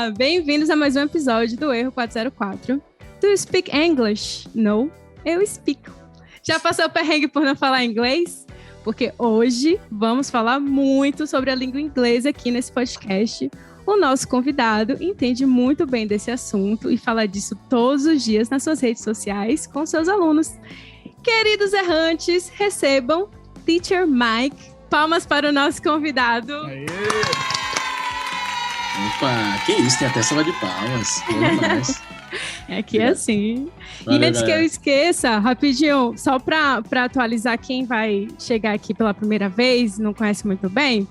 Olá! Bem-vindos a mais um episódio do Erro 404. Do you speak English? No, eu speak. Já passou o perrengue por não falar inglês? Porque hoje vamos falar muito sobre a língua inglesa aqui nesse podcast. O nosso convidado entende muito bem desse assunto e fala disso todos os dias nas suas redes sociais com seus alunos. Queridos errantes, recebam Teacher Mike. Palmas para o nosso convidado. Aê! Opa, que isso, tem até salva de palmas. É que é assim. Valeu, e antes galera, que eu esqueça, rapidinho, só para atualizar quem vai chegar aqui pela primeira vez, não conhece muito bem,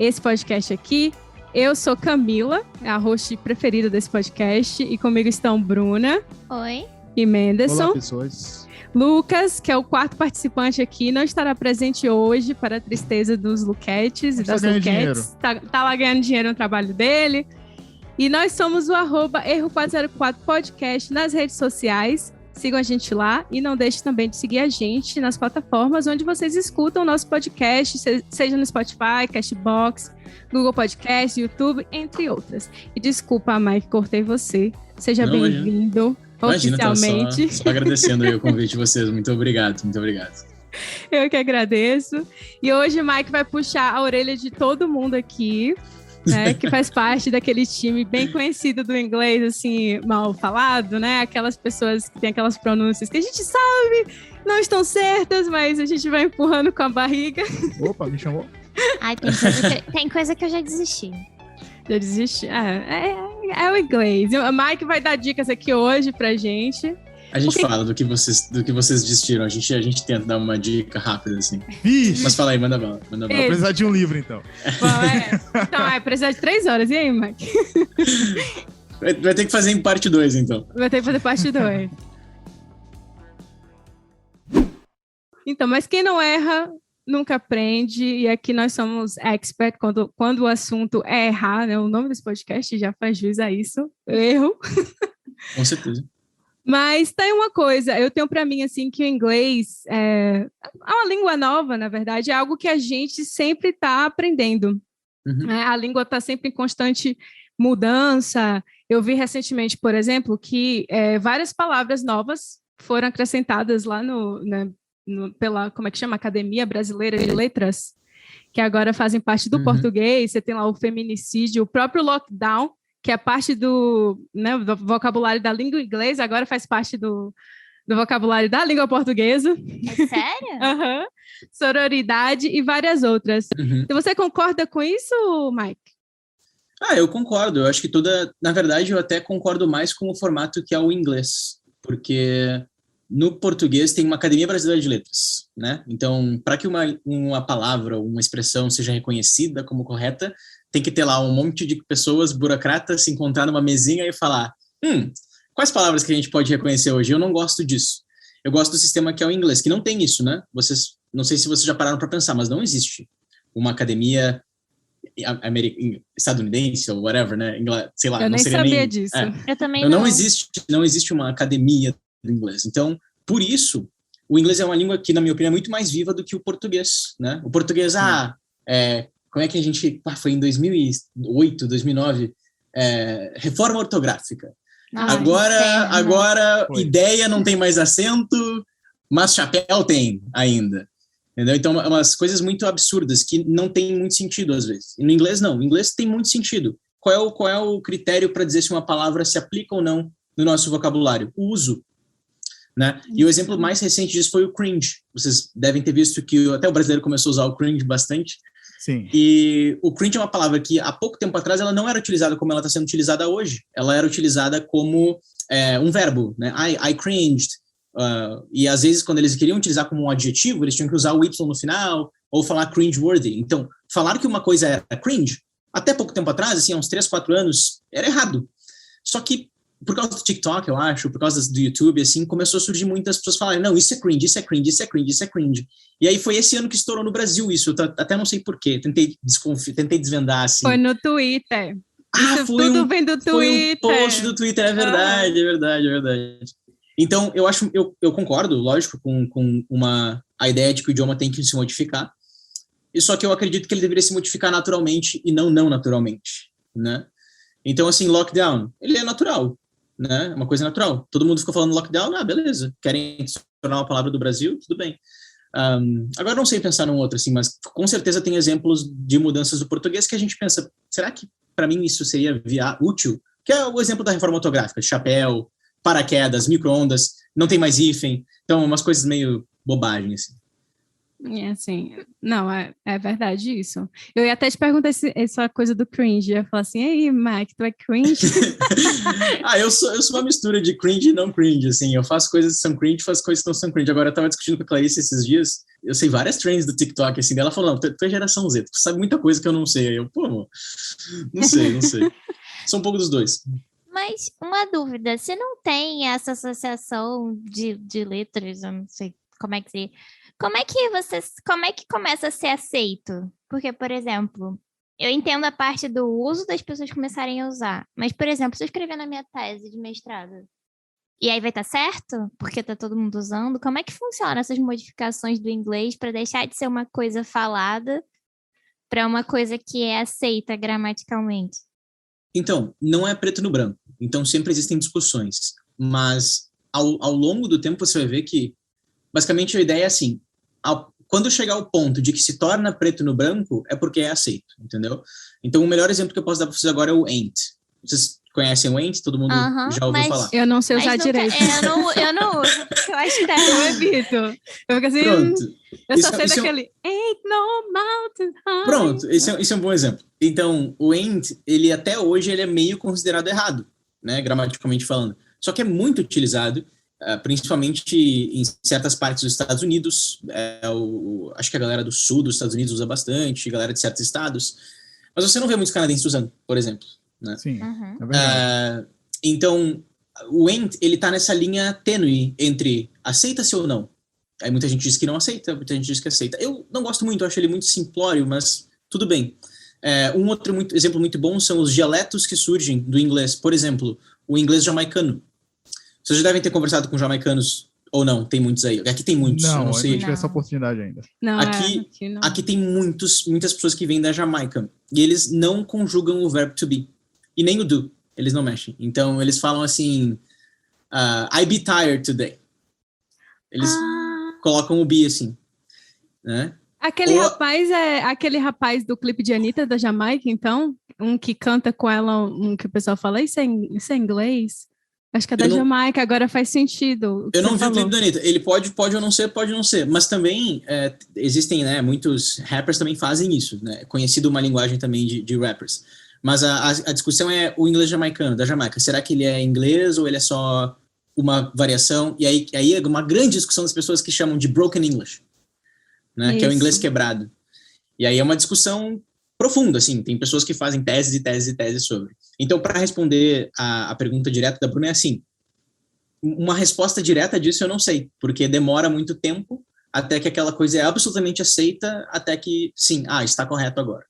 esse podcast aqui, eu sou Camila, a host preferida desse podcast, e comigo estão Bruna. Oi. E Menderson. Olá, pessoas. Lucas, que é o quarto participante aqui, não estará presente hoje para a tristeza dos Luquetes e das Luquetes. Tá lá ganhando dinheiro no trabalho dele. E nós somos o @Erro404 Podcast nas redes sociais. Sigam a gente lá e não deixe também de seguir a gente nas plataformas onde vocês escutam o nosso podcast, seja no Spotify, Castbox, Google Podcast, YouTube, entre outras. E desculpa, Mike, cortei você. Seja bem-vindo. Oficialmente. Só agradecendo aí o convite de vocês. Muito obrigado, muito obrigado. Eu que agradeço. E hoje o Mike vai puxar a orelha de todo mundo aqui, né, que faz parte daquele time bem conhecido do inglês, assim, mal falado, né? Aquelas pessoas que têm aquelas pronúncias que a gente sabe não estão certas, mas a gente vai empurrando com a barriga. Opa, me chamou. Ai, tem coisa que eu já desisti. Já desisti? É o inglês. O Mike vai dar dicas aqui hoje pra gente. A gente fala do que vocês desistiram. A gente tenta dar uma dica rápida, assim. Vixe. Mas fala aí, manda bala. Vou precisar de um livro, então. Bom, então, precisar de 3 horas. E aí, Mike? Vai ter que fazer em parte 2, então. Vai ter que fazer parte 2. Então, mas quem não erra nunca aprende, e aqui nós somos expert quando o assunto é errar, né? O nome desse podcast já faz jus a isso, erro. Com certeza. Mas tem uma coisa, eu tenho para mim assim que o inglês é uma língua nova, na verdade, é algo que a gente sempre está aprendendo. Uhum. A língua está sempre em constante mudança. Eu vi recentemente, por exemplo, que várias palavras novas foram acrescentadas lá pela, como é que chama? Academia Brasileira de Letras, que agora fazem parte do português. Você tem lá o feminicídio, o próprio lockdown, que é parte do vocabulário da língua inglesa, agora faz parte do vocabulário da língua portuguesa. É sério? Uhum. Sororidade e várias outras. Então, você concorda com isso, Mike? Eu concordo. Eu acho que na verdade, eu até concordo mais com o formato que é o inglês, porque no português tem uma Academia Brasileira de Letras, né? Então, para que uma palavra, uma expressão seja reconhecida como correta, tem que ter lá um monte de pessoas, burocratas, se encontrar numa mesinha e falar quais palavras que a gente pode reconhecer hoje? Eu não gosto disso. Eu gosto do sistema que é o inglês, que não tem isso, né? Não sei se vocês já pararam para pensar, mas não existe uma academia estadunidense ou whatever, né? Sei lá, eu não nem sabia disso. Eu também não. Não existe uma academia do inglês. Então, por isso, o inglês é uma língua que, na minha opinião, é muito mais viva do que o português, né? O português, como é que a gente... foi em 2008, 2009, reforma ortográfica. Agora ideia não tem mais acento, mas chapéu tem ainda. Entendeu? Então, é umas coisas muito absurdas que não tem muito sentido, às vezes. E no inglês, não. O inglês tem muito sentido. Qual é o critério para dizer se uma palavra se aplica ou não no nosso vocabulário? O uso. Né? E o exemplo mais recente disso foi o cringe. Vocês devem ter visto que até o brasileiro começou a usar o cringe bastante. Sim. E o cringe é uma palavra que há pouco tempo atrás ela não era utilizada como ela está sendo utilizada hoje. Ela era utilizada como um verbo, né? I cringed. E às vezes quando eles queriam utilizar como um adjetivo, eles tinham que usar o Y no final ou falar cringe-worthy. Então, falar que uma coisa era cringe, até pouco tempo atrás, assim, há uns 3, 4 anos, era errado. Só que por causa do TikTok, eu acho, por causa do YouTube, assim, começou a surgir muitas pessoas falarem, não, isso é cringe, isso é cringe, isso é cringe, isso é cringe. E aí foi esse ano que estourou no Brasil isso, eu até não sei porquê, tentei desvendar, assim. Foi no Twitter. Isso tudo vem do Twitter. Foi um post do Twitter, é verdade, é verdade. Então, eu concordo, lógico, com a ideia de que o idioma tem que se modificar, só que eu acredito que ele deveria se modificar naturalmente e não naturalmente, né? Então, assim, lockdown, ele é natural, né? É uma coisa natural. Todo mundo ficou falando lockdown, beleza. Querem se tornar uma palavra do Brasil, tudo bem. Agora não sei pensar num outro, assim, mas com certeza tem exemplos de mudanças do português que a gente pensa, será que para mim isso seria útil? Que é o exemplo da reforma ortográfica, chapéu, paraquedas, micro-ondas, não tem mais hífen, então umas coisas meio bobagem, assim. Assim, não, é verdade isso. Eu ia até te perguntar essa coisa do cringe, eu ia falar assim, ei, Mac, tu é cringe? Eu sou uma mistura de cringe e não cringe, assim, eu faço coisas que são cringe, faço coisas que não são cringe. Agora eu tava discutindo com a Clarice esses dias, eu sei várias trends do TikTok, assim, dela falou, não, tu é geração Z, tu sabe muita coisa que eu não sei. Aí eu, pô, amor, não sei. Sou um pouco dos dois. Mas uma dúvida, você não tem essa associação de letras, eu não sei como é que como é que começa a ser aceito? Porque, por exemplo, eu entendo a parte do uso das pessoas começarem a usar, mas, por exemplo, se eu escrever na minha tese de mestrado, e aí vai estar certo? Porque tá todo mundo usando, como é que funciona essas modificações do inglês para deixar de ser uma coisa falada para uma coisa que é aceita gramaticalmente? Então, não é preto no branco. Então, sempre existem discussões. Mas, ao longo do tempo, você vai ver que, basicamente, a ideia é assim, quando chegar ao ponto de que se torna preto no branco, é porque é aceito, entendeu? Então, o melhor exemplo que eu posso dar para vocês agora é o ain't. Vocês conhecem o ain't? Todo mundo já ouviu falar. Eu não sei usar direito. Eu não uso, porque eu acho que eu evito. Eu fico assim... Pronto. Eu só sei daquele... Ain't no mountain high. Pronto, esse é um bom exemplo. Então, o ain't, ele até hoje, ele é meio considerado errado, né, gramaticalmente falando. Só que é muito utilizado, principalmente em certas partes dos Estados Unidos. Acho que a galera do sul dos Estados Unidos usa bastante, a galera de certos estados. Mas você não vê muitos canadenses usando, por exemplo. Né? Sim, é verdade. Então, o ain't, ele tá nessa linha tênue entre aceita-se ou não. Aí muita gente diz que não aceita, muita gente diz que aceita. Eu não gosto muito, eu acho ele muito simplório, mas tudo bem. Um outro exemplo muito bom são os dialetos que surgem do inglês. Por exemplo, o inglês jamaicano. Vocês já devem ter conversado com jamaicanos ou não? Tem muitos aí. Aqui tem muitos. Não, eu não sei. não tive essa oportunidade ainda. Não, aqui tem muitas pessoas que vêm da Jamaica. E eles não conjugam o verbo to be. E nem o do. Eles não mexem. Então, eles falam assim... I be tired today. Eles colocam o be assim. Né? Aquele rapaz do clipe de Anitta da Jamaica, então? Um que canta com ela, que o pessoal fala, isso é inglês? Acho que é da Jamaica, agora faz sentido. Eu não vi o clipe da Anitta. Ele pode ou não ser, pode não ser. Mas também existem, né, muitos rappers também fazem isso, né? Conhecido uma linguagem também de rappers. Mas a discussão é o inglês jamaicano, da Jamaica. Será que ele é inglês ou ele é só uma variação? E aí é uma grande discussão das pessoas que chamam de broken English, né? Que é o inglês quebrado. E aí é uma discussão profunda, assim. Tem pessoas que fazem teses e teses e teses sobre. Então, para responder a pergunta direta da Bruna, é assim, uma resposta direta disso eu não sei, porque demora muito tempo até que aquela coisa é absolutamente aceita, até que, sim, está correto agora.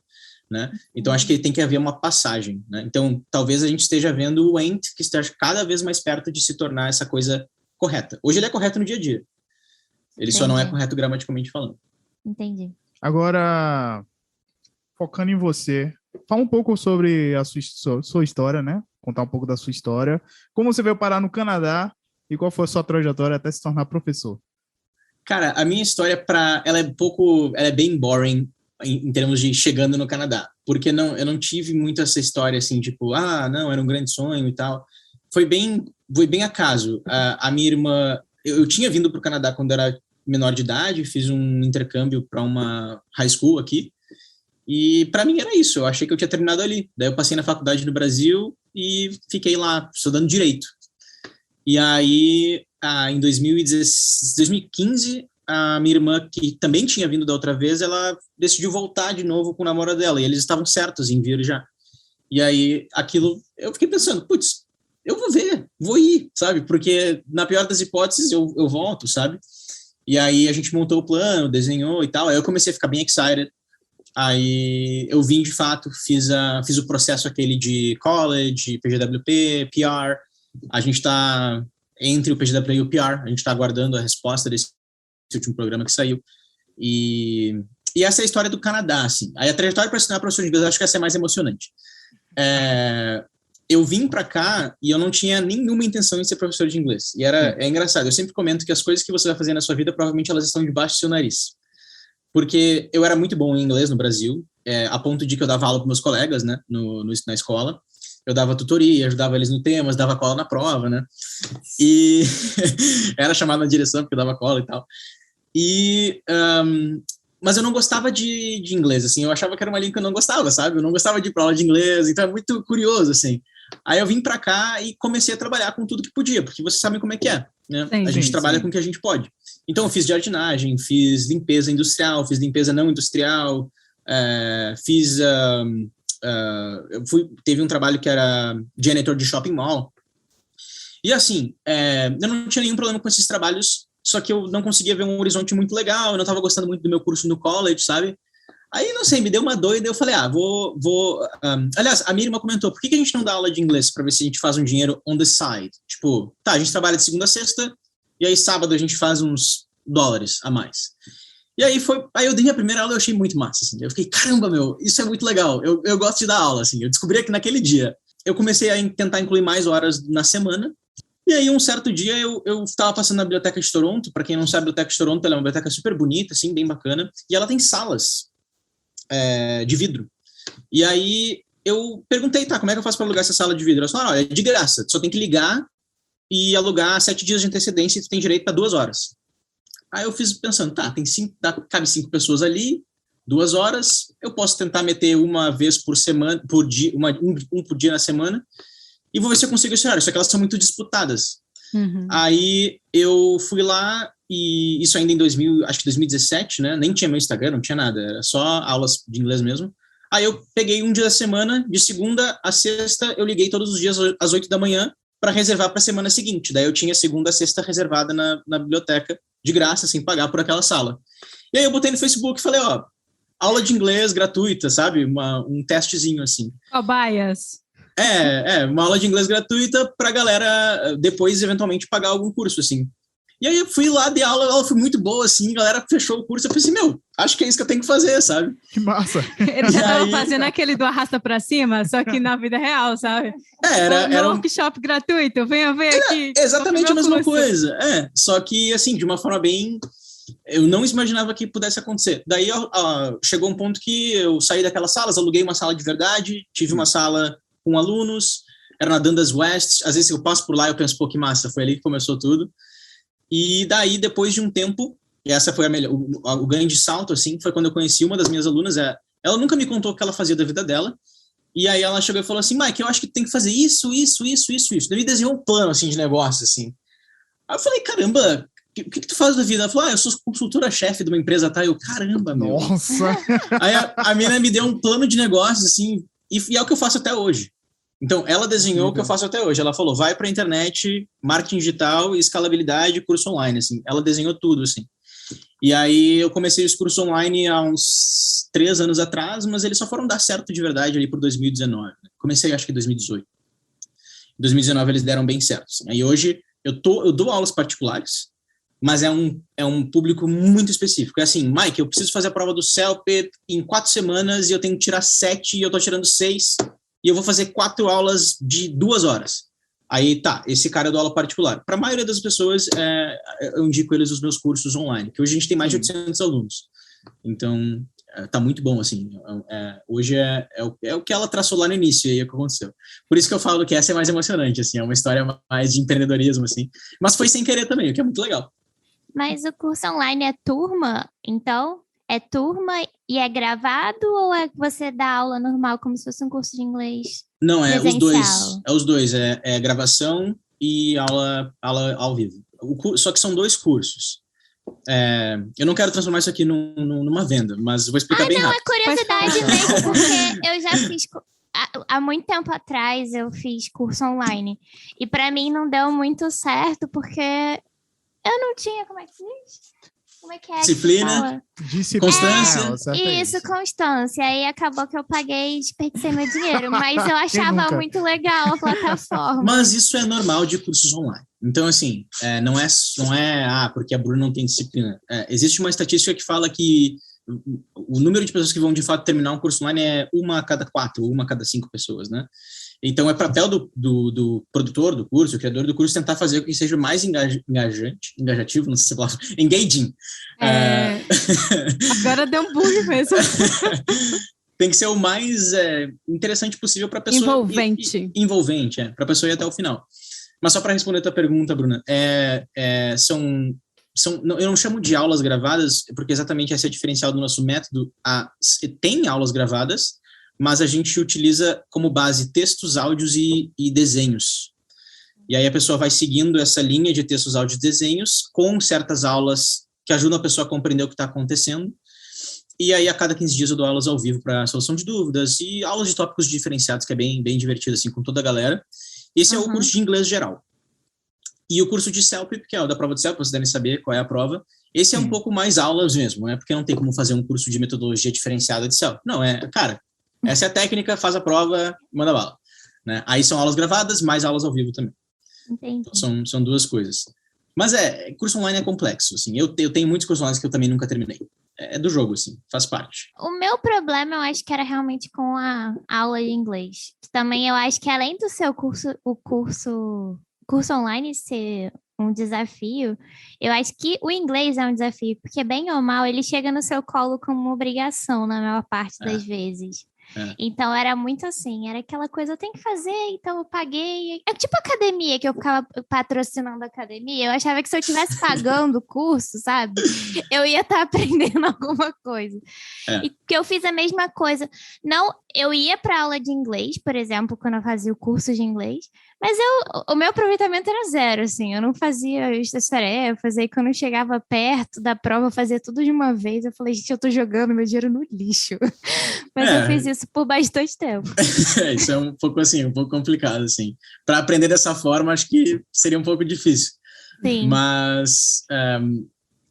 Né? Então, acho que tem que haver uma passagem. Né? Então, talvez a gente esteja vendo o ain't que esteja cada vez mais perto de se tornar essa coisa correta. Hoje ele é correto no dia a dia. Ele só não é correto gramaticalmente falando. Entendi. Agora, focando em você, fala um pouco sobre a sua história, né? Contar um pouco da sua história. Como você veio parar no Canadá e qual foi a sua trajetória até se tornar professor? Cara, a minha história ela é bem boring em termos de chegando no Canadá, porque eu não tive muito essa história assim, tipo, não, era um grande sonho e tal. Foi bem acaso. A minha irmã, eu tinha vindo para o Canadá quando era menor de idade, fiz um intercâmbio para uma high school aqui, e para mim era isso, eu achei que eu tinha terminado ali. Daí eu passei na faculdade no Brasil e fiquei lá, estudando Direito. E aí, em 2015, a minha irmã, que também tinha vindo da outra vez, ela decidiu voltar de novo com o namorado dela, e eles estavam certos em vir já. E aí, aquilo, eu fiquei pensando, putz, eu vou ver, vou ir, sabe? Porque, na pior das hipóteses, eu volto, sabe? E aí, a gente montou o plano, desenhou e tal, aí eu comecei a ficar bem excited. Aí, eu vim, de fato, fiz o processo aquele de college, PGWP, PR. A gente está entre o PGWP e o PR, a gente está aguardando a resposta desse último programa que saiu. E essa é a história do Canadá, assim. Aí a trajetória para se tornar professor de inglês, eu acho que essa é mais emocionante. eu vim para cá e eu não tinha nenhuma intenção em ser professor de inglês. E é engraçado, eu sempre comento que as coisas que você vai fazer na sua vida, provavelmente elas estão debaixo do seu nariz. Porque eu era muito bom em inglês no Brasil, a ponto de que eu dava aula para meus colegas, né, na escola. Eu dava tutoria, ajudava eles no temas, dava cola na prova, né? E era chamado na direção porque eu dava cola e tal. Mas eu não gostava de inglês, assim, eu achava que era uma língua que eu não gostava, sabe? Eu não gostava de ir pra aula de inglês, então é muito curioso, assim. Aí eu vim pra cá e comecei a trabalhar com tudo que podia, porque vocês sabem como é que é, né? A gente trabalha com o que a gente pode. Então eu fiz jardinagem, fiz limpeza industrial, fiz limpeza não industrial, teve um trabalho que era janitor de shopping mall. E assim, eu não tinha nenhum problema com esses trabalhos, só que eu não conseguia ver um horizonte muito legal, eu não estava gostando muito do meu curso no college, sabe? Aí, não sei, me deu uma doida, eu falei, aliás, a minha irmã comentou, por que a gente não dá aula de inglês para ver se a gente faz um dinheiro on the side? Tipo, tá, a gente trabalha de segunda a sexta, e aí sábado a gente faz uns $, a mais. E aí eu dei minha primeira aula e eu achei muito massa, assim. Eu fiquei, caramba, isso é muito legal, eu gosto de dar aula, assim. Eu descobri que naquele dia eu comecei a tentar incluir mais horas na semana, e aí um certo dia eu estava passando na Biblioteca de Toronto. Para quem não sabe, a Biblioteca de Toronto ela é uma biblioteca super bonita, assim, bem bacana, e ela tem salas de vidro. E aí eu perguntei, tá, como é que eu faço para alugar essa sala de vidro? Ela falou, olha, é de graça, tu só tem que ligar e alugar 7 dias de antecedência e tu tem direito a 2 horas. Aí eu fiz pensando, tá, cabe 5 pessoas ali, 2 horas, eu posso tentar meter uma vez por semana, por dia, um por dia na semana, e vou ver se eu consigo esse horário, só que elas são muito disputadas. Uhum. Aí eu fui lá, e isso ainda em 2017, né, nem tinha meu Instagram, não tinha nada, era só aulas de inglês mesmo. Aí eu peguei um dia da semana, de segunda a sexta, eu liguei todos os dias às 8 da manhã para reservar para a semana seguinte. Daí eu tinha segunda a sexta reservada na biblioteca, de graça, sem pagar por aquela sala. E aí eu botei no Facebook e falei, aula de inglês gratuita, sabe? Um testezinho, assim. Cobaias. Uma aula de inglês gratuita pra galera depois, eventualmente, pagar algum curso, assim. E aí eu fui lá, dei aula, ela foi muito boa, assim, a galera fechou o curso, eu pensei, acho que é isso que eu tenho que fazer, sabe? Que massa! Ele já tava fazendo aquele do arrasta pra cima, só que na vida real, sabe? Era um workshop gratuito, venha ver aqui. Exatamente a mesma coisa, só que, assim, de uma forma bem... Eu não imaginava que pudesse acontecer. Daí chegou um ponto que eu saí daquelas salas, aluguei uma sala de verdade, tive uma sala com alunos, era na Dundas West, às vezes eu passo por lá e eu penso, pô, que massa, foi ali que começou tudo. E daí, depois de um tempo, e essa foi o grande salto, assim, foi quando eu conheci uma das minhas alunas. Ela nunca me contou o que ela fazia da vida dela, e aí ela chegou e falou assim, Mike, eu acho que tem que fazer isso. Daí me desenhou um plano, assim, de negócio, assim. Aí eu falei, caramba, o que tu faz da vida? Ela falou, eu sou consultora-chefe de uma empresa, tá? Eu, caramba, meu. Nossa! Aí a menina me deu um plano de negócio, assim, e é o que eu faço até hoje. Então, ela desenhou o que eu faço até hoje. Ela falou, vai para a internet, marketing digital, escalabilidade, curso online, assim. Ela desenhou tudo, assim. E aí eu comecei esse curso online há uns 3 anos atrás, mas eles só foram dar certo de verdade ali por 2019. Comecei, acho que em 2018. Em 2019 eles deram bem certo. Assim. Aí hoje eu dou aulas particulares, mas é um público muito específico. É assim, Mike, eu preciso fazer a prova do CELP em 4 semanas e eu tenho que tirar 7 e eu tô tirando 6. E eu vou fazer 4 aulas de 2 horas. Aí, tá, esse cara é do aula particular. Para a maioria das pessoas, eu indico eles os meus cursos online, que hoje a gente tem mais de 800 alunos. Então, tá muito bom, assim. Hoje é o que ela traçou lá no início, e é o que aconteceu. Por isso que eu falo que essa é mais emocionante, assim, é uma história mais de empreendedorismo, assim. Mas foi sem querer também, o que é muito legal. Mas o curso online é turma, então? É turma e é gravado ou é que você dá aula normal, como se fosse um curso de inglês? Não, os dois. É os dois, é gravação e aula ao vivo. Só que são 2 cursos. Eu não quero transformar isso aqui numa venda, mas vou explicar bem rápido. É curiosidade mesmo, porque eu já fiz... Há muito tempo atrás eu fiz curso online. E para mim não deu muito certo, porque eu não tinha... Como é que diz? Como é que é? Disciplina, constância. Isso, constância. Aí acabou que eu paguei e desperdicei meu dinheiro. Mas eu achava muito legal a plataforma. Mas isso é normal de cursos online. Então, assim, não é porque a Bruna não tem disciplina. Existe uma estatística que fala que o número de pessoas que vão, de fato, terminar um curso online é 1 a cada 4, 1 a cada 5 pessoas, né? Então, é papel do produtor do curso, o criador do curso, tentar fazer com que seja mais engajativo, não sei se é palavra, engaging. Agora deu um bug mesmo. Tem que ser o mais interessante possível para a pessoa. Envolvente. Envolvente, para a pessoa ir até o final. Mas só para responder a tua pergunta, Bruna, eu não chamo de aulas gravadas, porque exatamente esse é o diferencial do nosso método. Tem aulas gravadas, mas a gente utiliza como base textos, áudios e desenhos. E aí a pessoa vai seguindo essa linha de textos, áudios e desenhos, com certas aulas que ajudam a pessoa a compreender o que está acontecendo. E aí, a cada 15 dias, eu dou aulas ao vivo para solução de dúvidas e aulas de tópicos diferenciados, que é bem, bem divertido, assim, com toda a galera. Esse é o curso de inglês geral. E o curso de CELP, que é o da prova de CELP, vocês devem saber qual é a prova. Esse é um pouco mais aulas mesmo, né? Porque não tem como fazer um curso de metodologia diferenciada de CELP. Não, cara, essa é a técnica, faz a prova, manda bala. Né? Aí são aulas gravadas, mais aulas ao vivo também. Entendi. Então, são duas coisas. Mas curso online é complexo, assim. Eu tenho muitos cursos online que eu também nunca terminei. É do jogo, assim, faz parte. O meu problema, eu acho que era realmente com a aula de inglês. Também eu acho que além do seu curso online ser um desafio, eu acho que o inglês é um desafio, porque bem ou mal, ele chega no seu colo como uma obrigação na maior parte das vezes. Então era muito assim, era aquela coisa, eu tenho que fazer, então eu paguei. É tipo academia, que eu ficava patrocinando a academia, eu achava que se eu estivesse pagando o curso, sabe, eu ia estar aprendendo alguma coisa. E que eu fiz a mesma coisa. Não, eu ia para aula de inglês, por exemplo, quando eu fazia o curso de inglês, mas o meu aproveitamento era zero, assim, eu não fazia as tarefas, aí quando eu chegava perto da prova, eu fazia tudo de uma vez, eu falei, gente, eu tô jogando meu dinheiro no lixo. Mas eu fiz isso por bastante tempo. Isso é um pouco assim, um pouco complicado, assim. Para aprender dessa forma, acho que seria um pouco difícil. Sim. Mas,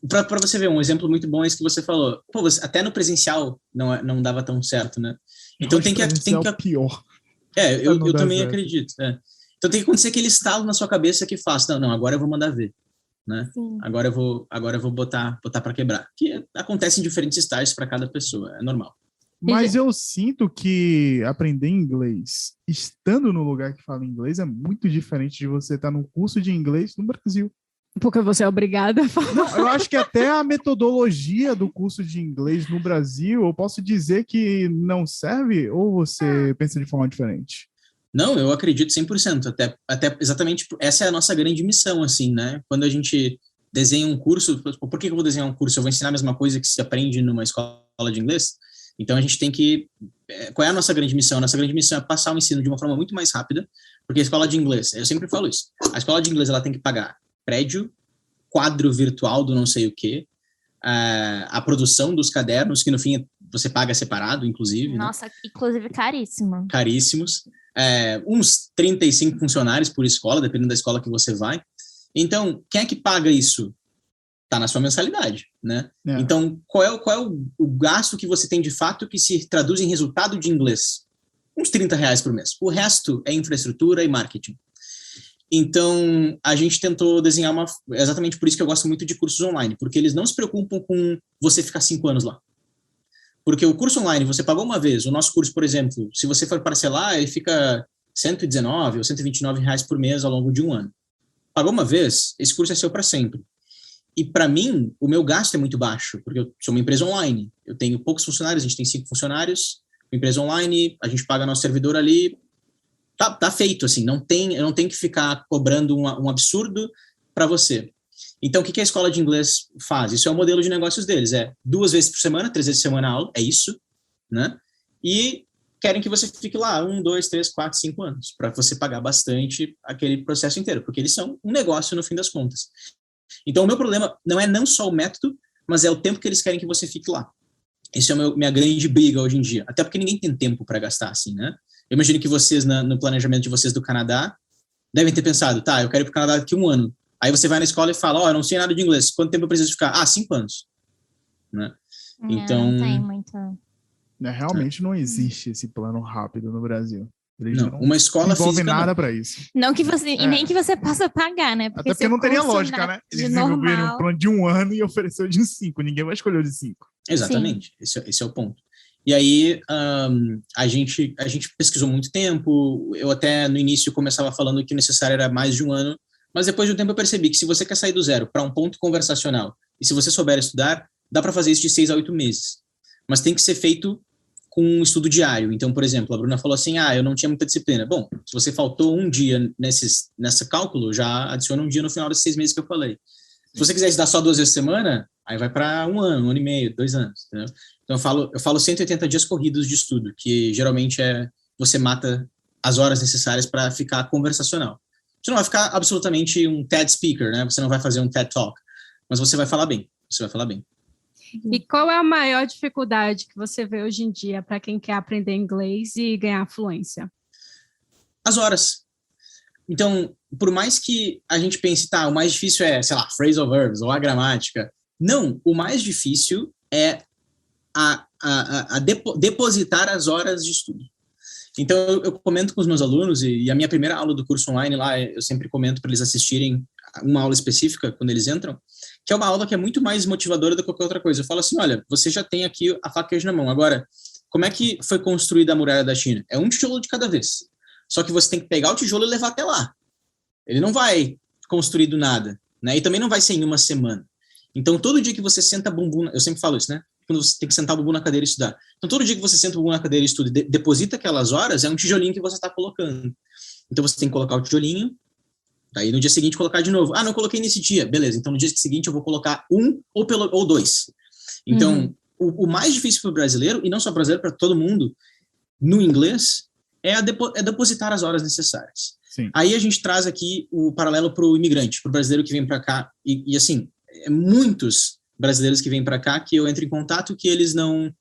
para você ver, um exemplo muito bom é isso que você falou. Pô, até no presencial não dava tão certo, né? Então tem que pior. Eu também acredito. Então tem que acontecer aquele estalo na sua cabeça que faz, não, agora eu vou mandar ver, né? Agora eu vou botar para quebrar. Que acontece em diferentes estágios para cada pessoa, é normal. Mas eu sinto que aprender inglês estando no lugar que fala inglês é muito diferente de você estar num curso de inglês no Brasil. Porque você é obrigada a falar. Não, eu acho que até a metodologia do curso de inglês no Brasil, eu posso dizer que não serve, ou você pensa de forma diferente? Não, eu acredito 100%, até exatamente, essa é a nossa grande missão, assim, né? Quando a gente desenha um curso, por que eu vou desenhar um curso? Eu vou ensinar a mesma coisa que se aprende numa escola de inglês? Então a gente tem que... Qual é a nossa grande missão? A nossa grande missão é passar o ensino de uma forma muito mais rápida, porque a escola de inglês, eu sempre falo isso, a escola de inglês ela tem que pagar prédio, quadro virtual do não sei o quê, a produção dos cadernos, que no fim você paga separado, inclusive. Nossa, né? Inclusive caríssimo. Caríssimos. Uns 35 funcionários por escola, dependendo da escola que você vai. Então, quem é que paga isso? Está na sua mensalidade, né? Então, qual é o gasto que você tem de fato que se traduz em resultado de inglês? Uns R$30 por mês. O resto é infraestrutura e marketing. Então, a gente tentou desenhar exatamente por isso que eu gosto muito de cursos online, porque eles não se preocupam com você ficar 5 anos lá. Porque o curso online, você pagou uma vez, o nosso curso, por exemplo, se você for parcelar, ele fica R$119 ou R$129 por mês ao longo de um ano. Pagou uma vez, esse curso é seu para sempre. E para mim, o meu gasto é muito baixo, porque eu sou uma empresa online. Eu tenho poucos funcionários, a gente tem 5 funcionários, uma empresa online, a gente paga nosso servidor ali, tá feito, assim, eu não tenho que ficar cobrando um absurdo para você. Então, o que a escola de inglês faz? Isso é o modelo de negócios deles, 2 vezes por semana, 3 vezes por semana aula, é isso, né? E querem que você fique lá 1, 2, 3, 4, 5 anos, para você pagar bastante aquele processo inteiro, porque eles são um negócio no fim das contas. Então, o meu problema não só o método, mas é o tempo que eles querem que você fique lá. Esse é minha grande briga hoje em dia, até porque ninguém tem tempo para gastar, assim, né? Eu imagino que vocês, no planejamento de vocês do Canadá, devem ter pensado, eu quero ir para o Canadá daqui a 1 ano. Aí você vai na escola e fala, eu não sei nada de inglês, quanto tempo eu preciso ficar? 5 anos. Né? Então... Não tem muito... Realmente não existe esse plano rápido no Brasil. Não, uma escola não envolve física nada para isso. Não que você, e nem que você possa pagar, né? Até porque não teria lógica, né? Eles desenvolveram um plano de 1 ano e ofereceu de 5. Ninguém vai escolher o de 5. Exatamente. Esse é o ponto. E aí a gente pesquisou muito tempo, eu até no início começava falando que o necessário era mais de 1 ano, mas depois de um tempo eu percebi que se você quer sair do zero para um ponto conversacional, e se você souber estudar, dá para fazer isso de 6 a 8 meses. Mas tem que ser feito com um estudo diário. Então, por exemplo, a Bruna falou assim, eu não tinha muita disciplina. Bom, se você faltou um dia nesse cálculo, já adiciona um dia no final desses 6 meses que eu falei. Se você quiser estudar só 2 vezes por semana, aí vai para 1 ano, 1 ano e meio, 2 anos, entendeu? Então eu falo 180 dias corridos de estudo, que geralmente você mata as horas necessárias para ficar conversacional. Você não vai ficar absolutamente um TED speaker, né? Você não vai fazer um TED Talk, mas você vai falar bem, E qual é a maior dificuldade que você vê hoje em dia para quem quer aprender inglês e ganhar fluência? As horas. Então, por mais que a gente pense, o mais difícil é, sei lá, phrasal verbs ou a gramática. Não, o mais difícil é depositar as horas de estudo. Então, eu comento com os meus alunos, e a minha primeira aula do curso online lá, eu sempre comento para eles assistirem uma aula específica quando eles entram, que é uma aula que é muito mais motivadora do que qualquer outra coisa. Eu falo assim, olha, você já tem aqui a faca e queijo na mão. Agora, como é que foi construída a muralha da China? É um tijolo de cada vez. Só que você tem que pegar o tijolo e levar até lá. Ele não vai construir do nada, né? E também não vai ser em uma semana. Então, todo dia que você senta bumbum... Eu sempre falo isso, né? Quando você tem que sentar o bumbum na cadeira e estudar. Então, todo dia que você senta o bumbum na cadeira e estuda e deposita aquelas horas, é um tijolinho que você está colocando. Então, você tem que colocar o tijolinho, daí no dia seguinte colocar de novo. Não coloquei nesse dia. Beleza, então no dia seguinte eu vou colocar 1 ou 2. Então, o mais difícil para o brasileiro, e não só brasileiro, para todo mundo, no inglês, é depositar as horas necessárias. Sim. Aí a gente traz aqui o paralelo para o imigrante, para o brasileiro que vem para cá, e assim, muitos brasileiros que vêm para cá que eu entro em contato que eles não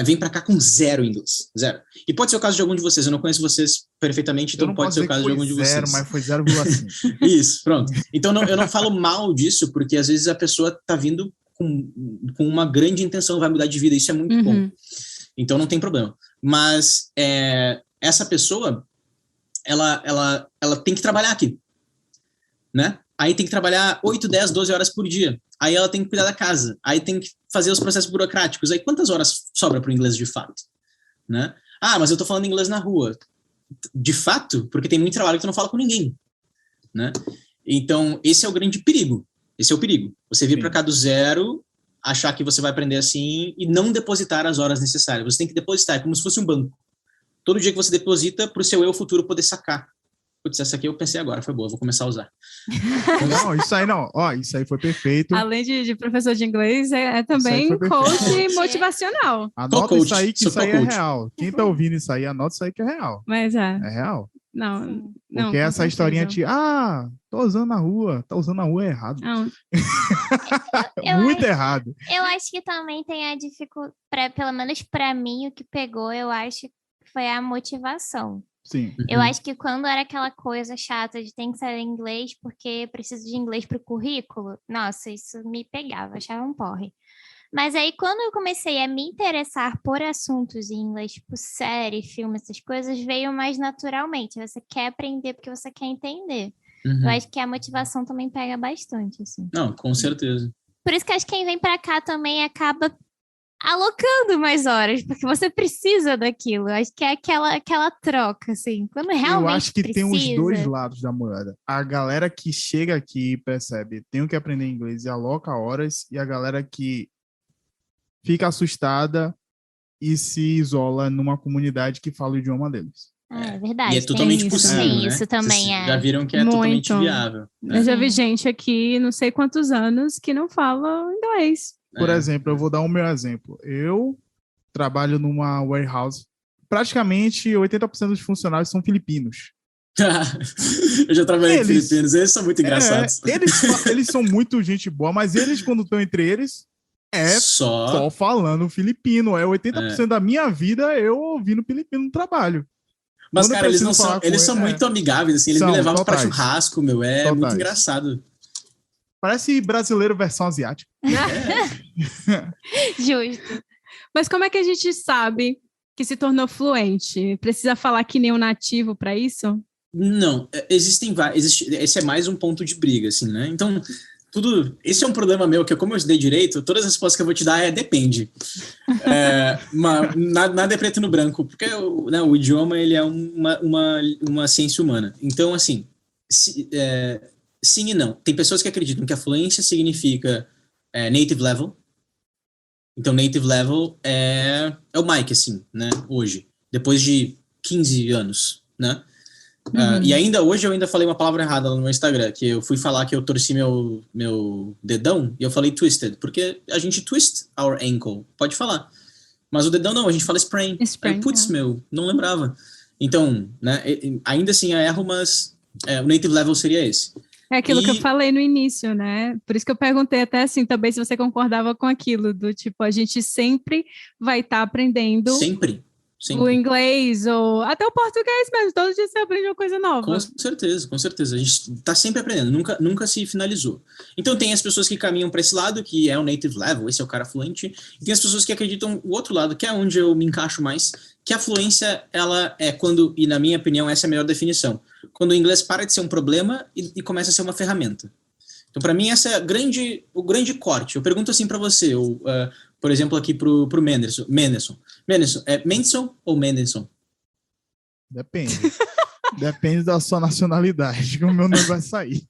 vêm para cá com zero inglês, zero. E pode ser o caso de algum de vocês, eu não conheço vocês perfeitamente, então pode ser o caso de algum de vocês. Zero, mas foi 0,5. Isso, pronto. Então eu não falo mal disso, porque às vezes a pessoa está vindo com uma grande intenção, vai mudar de vida, isso é muito bom. Então não tem problema. Mas essa pessoa, ela tem que trabalhar aqui, né? Aí tem que trabalhar 8, 10, 12 horas por dia. Aí ela tem que cuidar da casa. Aí tem que fazer os processos burocráticos. Aí quantas horas sobra para o inglês de fato? Né? Mas eu estou falando inglês na rua. De fato, porque tem muito trabalho que tu não fala com ninguém. Né? Então, esse é o grande perigo. Esse é o perigo. Você vir para cá do zero, achar que você vai aprender assim e não depositar as horas necessárias. Você tem que depositar, é como se fosse um banco. Todo dia que você deposita para o seu eu futuro poder sacar. Putz, essa aqui eu pensei agora, foi boa, vou começar a usar. Não, isso aí não. Isso aí foi perfeito. Além de professor de inglês, é também coach motivacional. Anota isso aí, que isso aí é real. Quem tá ouvindo isso aí, anota isso aí que é real. Mas é real. Não. Porque essa historinha de, tô usando na rua, tá usando na rua é errado. Não. Muito errado. Eu acho que também tem a dificuldade, pelo menos para mim, o que pegou, eu acho que foi a motivação. Sim. Eu acho que quando era aquela coisa chata de tem que saber inglês porque preciso de inglês para o currículo, nossa, isso me pegava, achava um porre. Mas aí quando eu comecei a me interessar por assuntos em inglês, tipo série, filme, essas coisas, veio mais naturalmente. Você quer aprender porque você quer entender. Eu acho que a motivação também pega bastante, assim. Não, com certeza. Por isso que acho que quem vem para cá também acaba alocando mais horas, porque você precisa daquilo. Acho que é aquela troca, assim. Quando realmente eu acho que precisa... tem os dois lados da moeda. A galera que chega aqui e percebe, tenho que aprender inglês e aloca horas, e a galera que fica assustada e se isola numa comunidade que fala o idioma deles. É verdade. E é totalmente possível, tem né? isso também. Vocês já viram que é totalmente viável. Né? Eu já vi gente aqui, não sei quantos anos, que não fala inglês. Por exemplo, eu vou dar o meu exemplo. Eu trabalho numa warehouse. Praticamente 80% dos funcionários são filipinos. Eu já trabalhei com filipinos, eles são muito engraçados. Eles são muito gente boa, mas eles, quando estão entre eles, só falando filipino. 80% da minha vida eu ouvindo filipino no trabalho. Mas, cara, eles são muito amigáveis, assim, eles me levavam para churrasco, muito engraçado. Parece brasileiro versão asiática. Justo. Mas como é que a gente sabe que se tornou fluente? Precisa falar que nem um nativo para isso? Não, existem vários. Esse é mais um ponto de briga, assim, né? Então, Esse é um problema meu, que como eu estudei direito, todas as respostas que eu vou te dar depende. Nada é preto no branco, porque o idioma ele é uma ciência humana. Então, assim, sim e não. Tem pessoas que acreditam que a fluência significa native level. Então, native level é o Mike, assim, né, hoje, depois de 15 anos, né? E ainda hoje eu ainda falei uma palavra errada no meu Instagram, que eu fui falar que eu torci meu dedão e eu falei twisted, porque a gente twist our ankle, pode falar. Mas o dedão não, a gente fala sprain. Putz, não lembrava. Então, né, ainda assim eu erro, mas o native level seria esse. É aquilo que eu falei no início, né? Por isso que eu perguntei até assim, também se você concordava com aquilo, do tipo, a gente sempre vai estar aprendendo... Sempre. O inglês, ou até o português mesmo, todos os dias você aprende uma coisa nova. Com certeza. A gente está sempre aprendendo, nunca se finalizou. Então tem as pessoas que caminham para esse lado, que é o native level, esse é o cara fluente, e tem as pessoas que acreditam o outro lado, que é onde eu me encaixo mais, que a fluência, ela é quando, e na minha opinião essa é a melhor definição, quando o inglês para de ser um problema e começa a ser uma ferramenta. Então para mim essa é o grande corte. Eu pergunto assim para você, por exemplo aqui pro Menderson, é Mendelssohn ou Mendelsohn? Depende da sua nacionalidade, que o meu nome vai sair.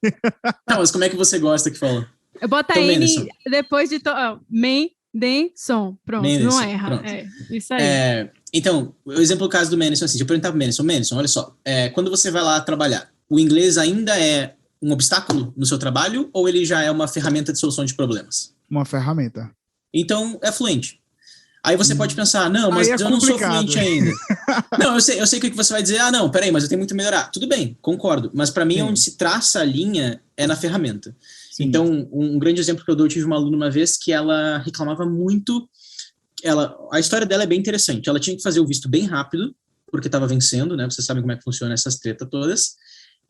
Não, mas como é que você gosta que fala? Eu boto então, N depois de... Mendelsohn, pronto, não erra. Pronto. Isso aí. Então, o exemplo do caso do Mendelsohn, assim, deixa eu perguntar pro Mendelsohn, olha só, quando você vai lá trabalhar, o inglês ainda é um obstáculo no seu trabalho ou ele já é uma ferramenta de solução de problemas? Uma ferramenta. Então, é fluente. Aí você pode pensar, não, mas eu não sou fluente ainda. Não, eu sei o que você vai dizer, não, peraí, mas eu tenho muito a melhorar. Tudo bem, concordo, mas para mim onde se traça a linha é na ferramenta. Sim. Então, um grande exemplo que eu dou, eu tive uma aluna uma vez que ela reclamava muito, a história dela é bem interessante, ela tinha que fazer o visto bem rápido, porque estava vencendo, né, vocês sabem como é que funciona essas tretas todas,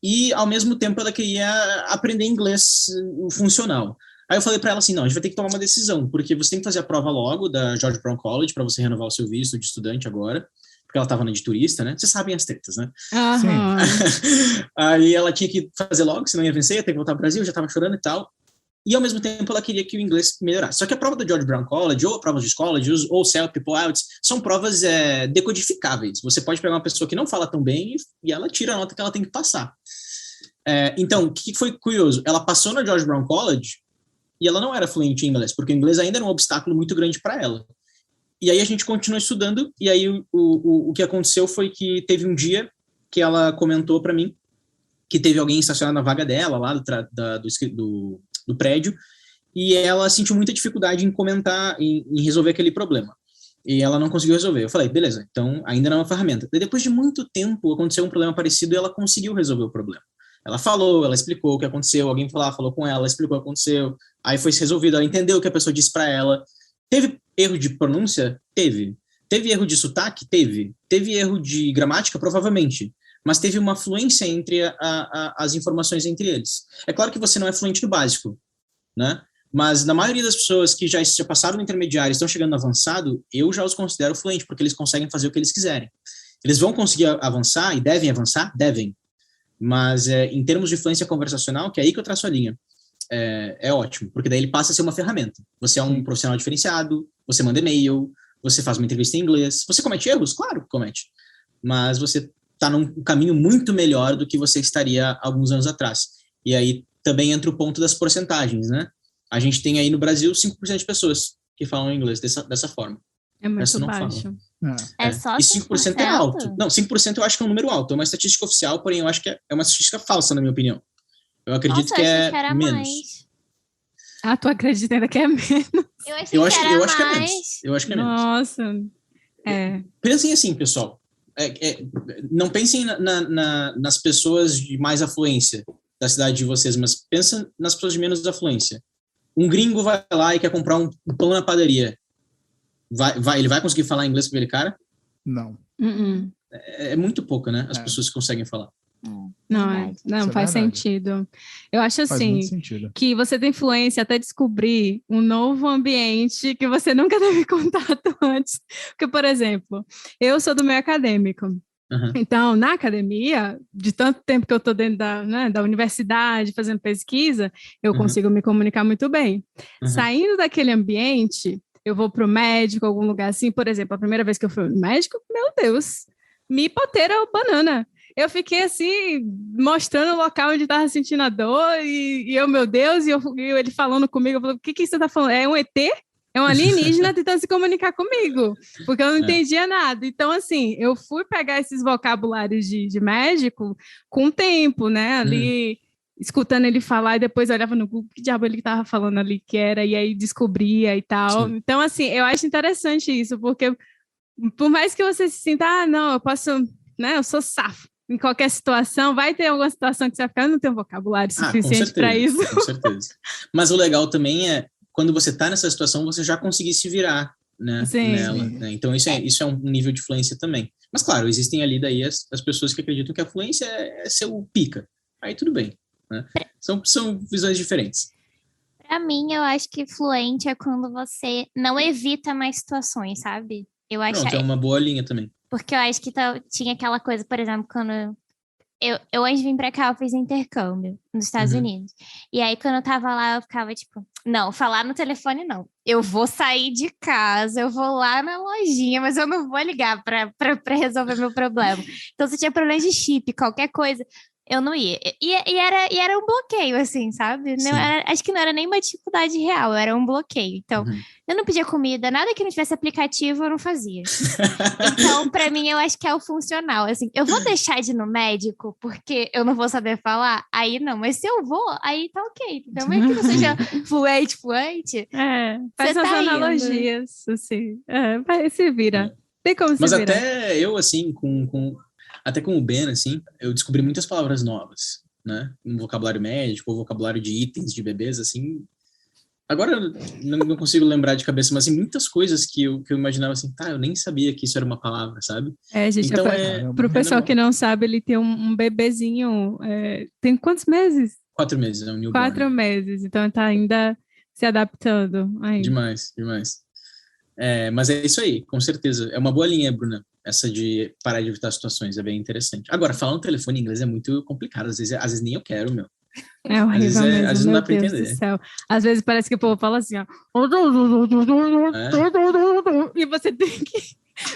e ao mesmo tempo ela queria aprender inglês funcional. Aí eu falei para ela assim, não, a gente vai ter que tomar uma decisão, porque você tem que fazer a prova logo da George Brown College para você renovar o seu visto de estudante agora, porque ela estava na de turista, né? Vocês sabem as tretas, né? Sim. Aí ela tinha que fazer logo, senão ia vencer, ia ter que voltar ao Brasil, já estava chorando e tal. E ao mesmo tempo ela queria que o inglês melhorasse. Só que a prova da George Brown College, ou a prova de college, ou CELP, People Out, são provas decodificáveis. Você pode pegar uma pessoa que não fala tão bem e ela tira a nota que ela tem que passar. Então, o que foi curioso? Ela passou na George Brown College e ela não era fluente em inglês, porque o inglês ainda era um obstáculo muito grande para ela. E aí a gente continuou estudando, e aí o que aconteceu foi que teve um dia que ela comentou para mim que teve alguém estacionado na vaga dela, lá do prédio, e ela sentiu muita dificuldade em comentar, em resolver aquele problema. E ela não conseguiu resolver. Eu falei, beleza, então ainda não é uma ferramenta. Daí, depois de muito tempo, aconteceu um problema parecido e ela conseguiu resolver o problema. Ela falou, ela explicou o que aconteceu, alguém foi lá, falou com ela, explicou o que aconteceu, aí foi resolvido, ela entendeu o que a pessoa disse para ela. Teve erro de pronúncia? Teve. Teve erro de sotaque? Teve. Teve erro de gramática? Provavelmente. Mas teve uma fluência entre as informações entre eles. É claro que você não é fluente no básico, né? Mas na maioria das pessoas que já passaram no intermediário e estão chegando no avançado, eu já os considero fluentes, porque eles conseguem fazer o que eles quiserem. Eles vão conseguir avançar e devem avançar? Devem. Mas em termos de fluência conversacional, que é aí que eu traço a linha, é ótimo, porque daí ele passa a ser uma ferramenta. Você é um profissional diferenciado, você manda e-mail, você faz uma entrevista em inglês, você comete erros? Claro que comete, mas você está num caminho muito melhor do que você estaria alguns anos atrás. E aí também entra o ponto das porcentagens, né? A gente tem aí no Brasil 5% de pessoas que falam inglês dessa forma. É muito baixo. É só 5%? E 5% é alto. Não, 5% eu acho que é um número alto. É uma estatística oficial, porém eu acho que é uma estatística falsa, na minha opinião. Eu acredito que é menos. Mais. Tu acredita ainda que é menos? Eu acho que é menos. Eu acho que é menos. Nossa. Pensem assim, pessoal. Não pensem nas pessoas de mais afluência da cidade de vocês, mas pensem nas pessoas de menos afluência. Um gringo vai lá e quer comprar um pão na padaria. Ele vai conseguir falar inglês com aquele cara? Não. É muito pouco, né? As pessoas que conseguem falar. Não faz sentido. Eu acho assim, que você tem influência até descobrir um novo ambiente que você nunca teve contato antes. Porque, por exemplo, eu sou do meio acadêmico. Então, na academia, de tanto tempo que eu estou dentro da universidade, fazendo pesquisa, eu consigo me comunicar muito bem. Saindo daquele ambiente, eu vou para o médico, algum lugar assim, por exemplo, a primeira vez que eu fui no médico, meu Deus, me hipoteira o banana. Eu fiquei assim, mostrando o local onde estava sentindo a dor, e eu, meu Deus, e ele falando comigo, eu falei, o que você está falando? É um ET? É um alienígena tentando se comunicar comigo, porque eu não entendia nada. Então, assim, eu fui pegar esses vocabulários de médico com o tempo, né? Ali, escutando ele falar, e depois eu olhava no Google, que diabo ele estava falando ali que era, e aí descobria e tal. Sim. Então, assim, eu acho interessante isso, porque por mais que você se sinta, não, eu posso, né? Eu sou safo. Em qualquer situação, vai ter alguma situação que você vai ficar, eu não tenho vocabulário suficiente para isso. Com certeza. Mas o legal também é, quando você está nessa situação, você já conseguir se virar, né, nela. Né? Então, isso é um nível de fluência também. Mas, claro, existem ali daí as pessoas que acreditam que a fluência é ser o pica. Aí tudo bem. Né? São visões diferentes. Para mim, eu acho que fluente é quando você não evita mais situações, sabe? Eu acho. Pronto, é uma boa linha também. Porque eu acho que tinha aquela coisa, por exemplo, quando eu antes de vir pra cá, eu fiz intercâmbio nos Estados Unidos. E aí, quando eu tava lá, eu ficava tipo, não, falar no telefone não. Eu vou sair de casa, eu vou lá na lojinha, mas eu não vou ligar pra resolver meu problema. Então, se tinha problema de chip, qualquer coisa, eu não ia. E era um bloqueio, assim, sabe? Não acho que não era nem uma dificuldade real, era um bloqueio. Então, eu não pedia comida, nada que não tivesse aplicativo, eu não fazia. Então, pra mim, eu acho que é o funcional. Assim, eu vou deixar de ir no médico porque eu não vou saber falar? Aí não, mas se eu vou, aí tá ok. Então, mesmo que não seja fluente. Faz umas analogias, assim. Vai, se vira. Tem como se virar. Mas até eu, assim, até com o Ben, assim, eu descobri muitas palavras novas, né? No vocabulário médico, ou vocabulário de itens de bebês, assim. Agora eu não consigo lembrar de cabeça, mas assim, muitas coisas que eu imaginava assim, eu nem sabia que isso era uma palavra, sabe? Gente, então, pro pessoal que não sabe, ele tem um bebezinho, tem quantos meses? 4 meses, é um newborn. 4 meses, então ele tá ainda se adaptando. Demais. Mas é isso aí, com certeza. É uma boa linha, Bruna, essa de parar de evitar situações, é bem interessante. Agora, falar no telefone em inglês é muito complicado, às vezes nem eu quero, meu. É horrível mesmo, às vezes não dá pra Deus entender. Do céu. Às vezes parece que o povo fala assim, ó. E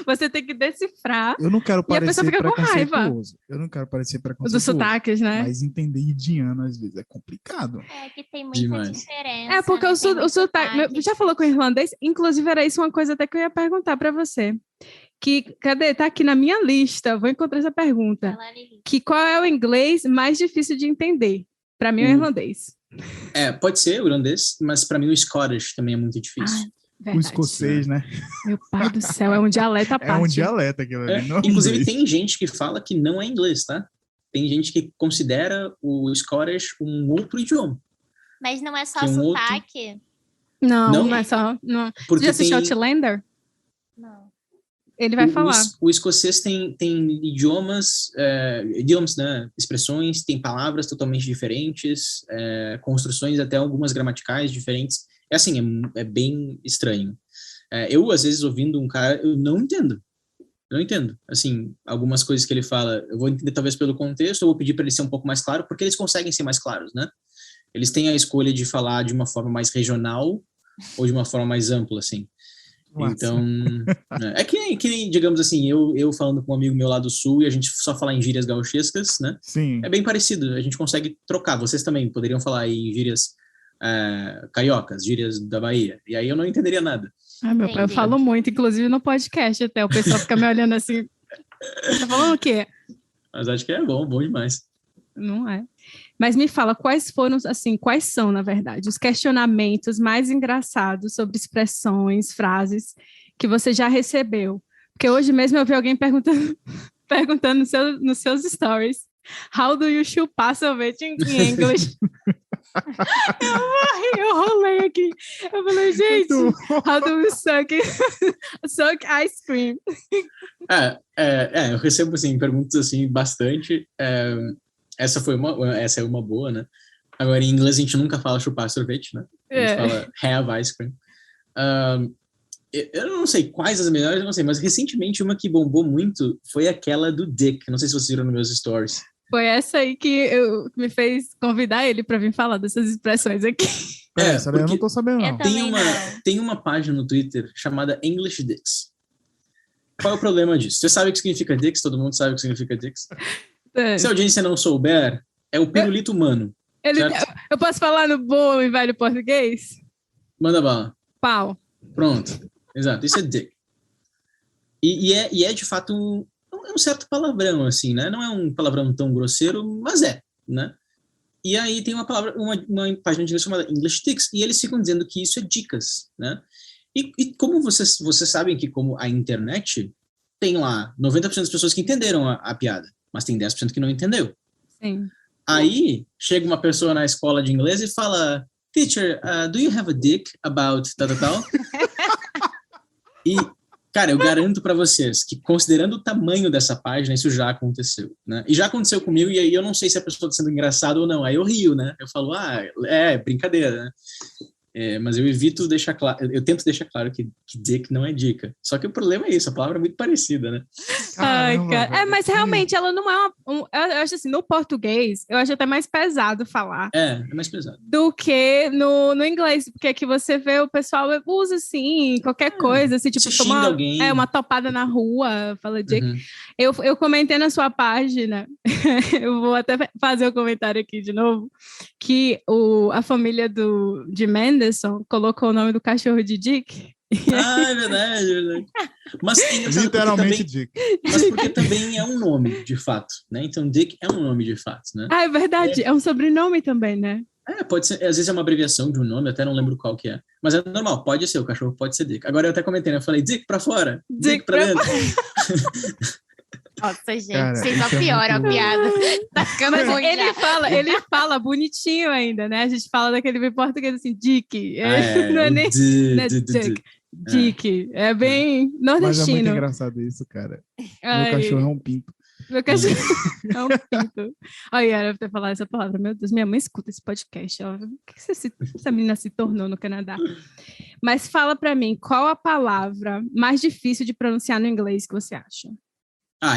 você tem que decifrar. Eu não quero parecer e a pessoa fica com raiva. Eu não quero parecer preconceituoso. Dos sotaques, né? Mas entender indiano às vezes é complicado. É que tem muita diferença. É porque o sotaque... Já falou com o irlandês? Inclusive era isso uma coisa até que eu ia perguntar para você. Cadê? Tá aqui na minha lista. Vou encontrar essa pergunta. Que qual é o inglês mais difícil de entender? Para mim é o irlandês. Pode ser o irlandês, mas para mim o Scottish também é muito difícil. Verdade. O escocês, né? Meu pai do céu, é um dialeto à parte. É um dialeto aquilo ali. Inclusive tem gente que fala que não é inglês, tá? Tem gente que considera o Scottish um outro idioma. Mas não é só sotaque? Não é só... Não. Você já assistiu Outlander? Não. Ele vai falar. O escocês tem idiomas, né? Expressões, tem palavras totalmente diferentes, construções até algumas gramaticais diferentes. É assim, é bem estranho. Eu, às vezes, ouvindo um cara, eu não entendo. Assim, algumas coisas que ele fala, eu vou entender talvez pelo contexto, ou vou pedir para ele ser um pouco mais claro, porque eles conseguem ser mais claros, né? Eles têm a escolha de falar de uma forma mais regional ou de uma forma mais ampla, assim. Nossa. Então, é que nem, digamos assim, eu falando com um amigo meu lá do sul e a gente só falar em gírias gauchescas, né? Sim. É bem parecido, a gente consegue trocar. Vocês também poderiam falar em gírias cariocas, gírias da Bahia, e aí eu não entenderia nada. Meu pai, eu falo muito, inclusive no podcast até, o pessoal fica me olhando assim, tá falando o quê? Mas acho que é bom demais. Não é. Mas me fala, quais são, na verdade, os questionamentos mais engraçados sobre expressões, frases que você já recebeu? Porque hoje mesmo eu vi alguém perguntando nos seus stories, how do you chupar sorvete em English? Eu rolei aqui. Eu falei, gente, how do you suck ice cream? Eu recebo, assim, perguntas, assim, bastante. Essa é uma boa, né? Agora, em inglês, a gente nunca fala chupar sorvete, né? A gente fala have ice cream. Eu não sei quais as melhores, eu não sei, mas recentemente uma que bombou muito foi aquela do Dick. Não sei se vocês viram nos meus stories. Foi essa aí que me fez convidar ele para vir falar dessas expressões aqui. Eu não tô sabendo, não. Tem uma página no Twitter chamada English Dicks. Qual é o problema disso? Você sabe o que significa Dicks? Todo mundo sabe o que significa Dicks? Se a audiência não souber, é o pirulito humano. Eu posso falar no bom e velho português? Manda bala. Pau. Pronto. Exato, isso é Dick. E é de fato um certo palavrão, assim, né? Não é um palavrão tão grosseiro, mas né? E aí tem uma página de inglês chamada English Dicks, e eles ficam dizendo que isso é dicas, né? E como vocês sabem que como a internet tem lá 90% das pessoas que entenderam a piada, mas tem 10% que não entendeu. Sim. Aí chega uma pessoa na escola de inglês e fala, teacher, do you have a dick about tal? E, cara, eu garanto para vocês que, considerando o tamanho dessa página, isso já aconteceu, né? E já aconteceu comigo, e aí eu não sei se a pessoa está sendo engraçada ou não. Aí eu rio, né? Eu falo, brincadeira, né? Mas eu evito deixar claro, eu tento deixar claro que dick não é dica. Só que o problema é isso, a palavra é muito parecida, né? Ai, cara. Mas realmente ela não é eu acho assim, no português, eu acho até mais pesado falar. É mais pesado. Do que no inglês, porque aqui você vê o pessoal usa assim, qualquer coisa, assim, tipo, uma topada na rua, fala dick. Uhum. Eu comentei na sua página, eu vou até fazer o comentário aqui de novo, que a família de Mendelson colocou o nome do cachorro de Dick. É verdade. Mas literalmente Dick. Mas porque também é um nome, de fato, né? Então Dick é um nome de fato, né? É verdade, é um sobrenome também, né? Pode ser, às vezes é uma abreviação de um nome, até não lembro qual que é. Mas é normal, pode ser, o cachorro pode ser Dick. Agora eu até comentei, né? Eu falei, Dick pra fora, Dick pra dentro. Nossa, gente, vocês só pioram a piada. Ele fala bonitinho ainda, né? A gente fala daquele bem português assim, Dick. Não é nem Dick. Dick. É bem nordestino. Mas é muito engraçado isso, cara. Meu cachorro é um pinto. Meu cachorro é um pinto. Olha, era pra falar essa palavra. Meu Deus, minha mãe escuta esse podcast. Ó. O que essa menina se tornou no Canadá? Mas fala pra mim, qual a palavra mais difícil de pronunciar no inglês que você acha?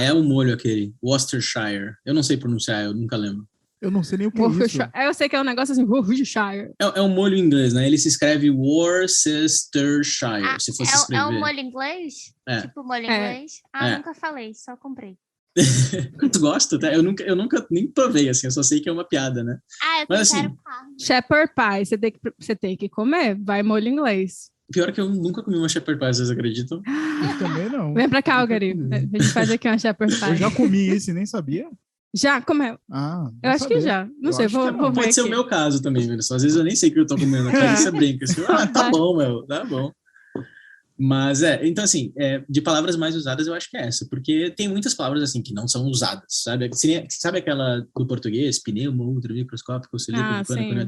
É o molho aquele, Worcestershire. Eu não sei pronunciar, eu nunca lembro. Eu não sei nem o que é isso. Eu sei que é um negócio assim, Worcestershire. É um molho inglês, né? Ele se escreve Worcestershire, se fosse escrever. É um molho inglês? Tipo molho inglês? Nunca falei, só comprei. Tu gosta? Tá? Eu nunca nem provei, assim, eu só sei que é uma piada, né? Mas assim, shepherd pie, você tem que comer, vai molho inglês. Pior que eu nunca comi uma shepherd pie, vocês acreditam? Eu também não. Vem pra Calgary, a gente faz aqui uma shepherd pie. Eu já comi isso e nem sabia. Já comeu? Eu acho que já. Não sei, vou ver pode ser aqui. o meu caso também, velho. Às vezes eu nem sei o que eu tô comendo. A Clarissa brinca assim, tá bom, meu, tá bom. Mas então assim, de palavras mais usadas eu acho que é essa, porque tem muitas palavras assim que não são usadas, sabe? Sabe aquela do português, pneumo, útero, microscópico, cilindro,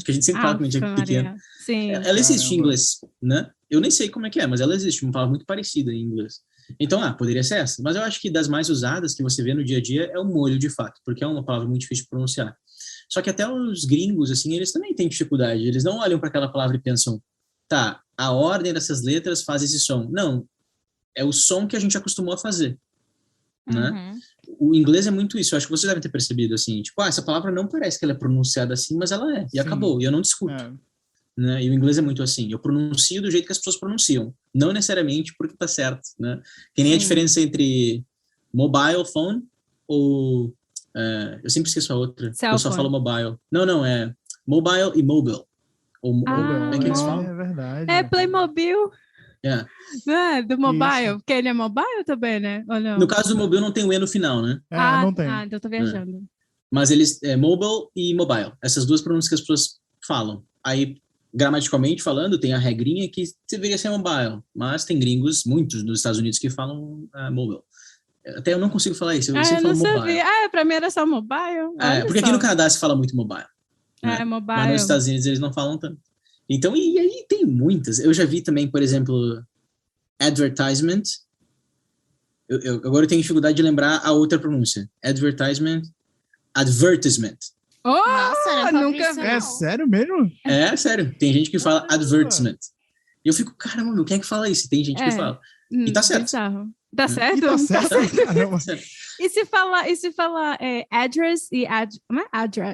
que a gente sempre fala quando a gente é pequeno. Sim. Ela existe em inglês, né? Eu nem sei como é que é, mas ela existe, uma palavra muito parecida em inglês. Então, poderia ser essa. Mas eu acho que das mais usadas que você vê no dia a dia é o molho, de fato, porque é uma palavra muito difícil de pronunciar. Só que até os gringos, assim, eles também têm dificuldade. Eles não olham para aquela palavra e pensam, tá, a ordem dessas letras faz esse som. Não, é o som que a gente acostumou a fazer, né? O inglês é muito isso. Eu acho que vocês devem ter percebido, assim, tipo, essa palavra não parece que ela é pronunciada assim, mas ela é. E acabou, e eu não discuto. Né? E o inglês é muito assim, eu pronuncio do jeito que as pessoas pronunciam, não necessariamente porque tá certo, né? Que nem a diferença entre mobile phone ou eu sempre esqueço a outra, eu só falo mobile. Não, é mobile e mobile. Como é que eles falam? É verdade. É Playmobil. Não é do mobile, isso. Porque ele é mobile também, né? Ou não? No caso do mobile não tem o E no final, né? Não tem. Então eu tô viajando. Mas eles, mobile e mobile, essas duas pronúncias que as pessoas falam. Aí, gramaticalmente falando, tem a regrinha que deveria ser mobile, mas tem gringos, muitos nos Estados Unidos, que falam mobile. Até eu não consigo falar isso, eu sempre falo mobile. Pra mim era só mobile. Porque aqui no Canadá se fala muito mobile. Né? Mobile. Mas nos Estados Unidos eles não falam tanto. Então, e aí tem muitas. Eu já vi também, por exemplo, advertisement. Agora eu tenho dificuldade de lembrar a outra pronúncia. Advertisement. Nossa, nunca vi. É sério mesmo? É sério. Tem gente que fala advertisement. E eu fico, caramba, meu, quem é que fala isso? Tem gente que fala. E tá certo. Bizarro. Tá certo? E tá certo. Caramba. E se falar address e como é? Address.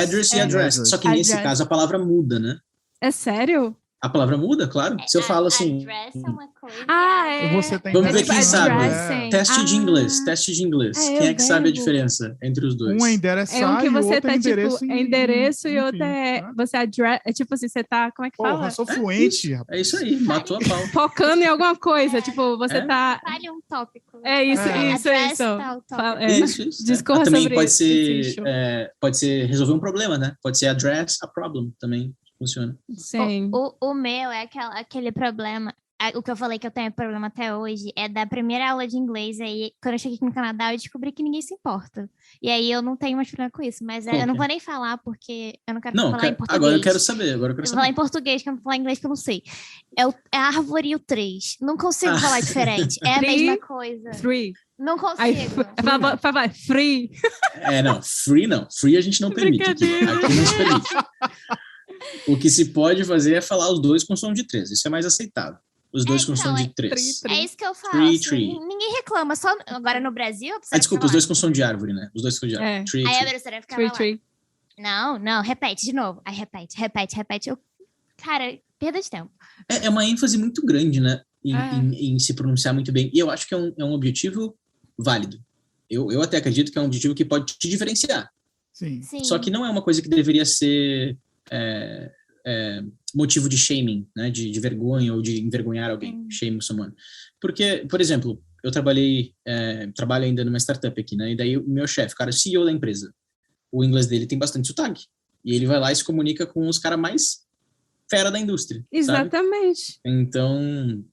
Address e address. Só que nesse Address. caso a palavra muda, né? É sério? A palavra muda, claro. Se eu falo assim... Address é uma coisa. Você tem Vamos ver que quem sabe. addressing. Teste de inglês. Quem é que sabe a diferença entre os dois? Um é endereçar É um que e o você outro tá, é endereço. tipo, endereço e outro é... tá? Você address... É tipo assim, você tá... Como é que fala? Porra, sou fluente, rapaz. É isso aí, matou a pau. Focando em alguma coisa. Tipo, você tá... Fale um tópico. É isso, isso. Tal tópico. Isso. Discorra Também sobre pode esse ser, issue. pode ser resolver um problema, né? Pode ser address a problem, também funciona. Sim. O meu é aquele problema. O que eu falei que eu tenho problema até hoje é da primeira aula de inglês. Aí, quando eu cheguei aqui no Canadá, eu descobri que ninguém se importa. E aí eu não tenho mais problema com isso. Mas eu não vou nem falar, porque eu não quero falar em português. Agora eu quero saber. Eu vou falar em português, que eu não vou falar em inglês, que eu não sei. É a árvore e o 3. Não consigo falar diferente. É a mesma coisa. Free. Não consigo. Aí, vai, free. Não. Free não. Free a gente não permite. Aqui não se permite. O que se pode fazer é falar os dois com som de 3. Isso é mais aceitável. Os dois com som de 3. É isso que eu falo. Tree. Ninguém reclama. Só agora no Brasil... Desculpa, os dois com som de árvore, né? Os dois com som de árvore. Tree. Aí a professora ficava lá. Tree. Não, repete de novo. Aí repete. Cara, perda de tempo. É uma ênfase muito grande, né? Em se pronunciar muito bem. E eu acho que é um objetivo válido. Eu até acredito que é um objetivo que pode te diferenciar. Sim. Só que não é uma coisa que deveria ser motivo de shaming, né? De vergonha ou de envergonhar alguém. Shame someone. Porque, por exemplo, eu trabalho ainda numa startup aqui, né? E daí o meu chefe, cara, CEO da empresa, o inglês dele tem bastante sotaque. E ele vai lá e se comunica com os caras mais fera da indústria. Exatamente. Sabe? Então,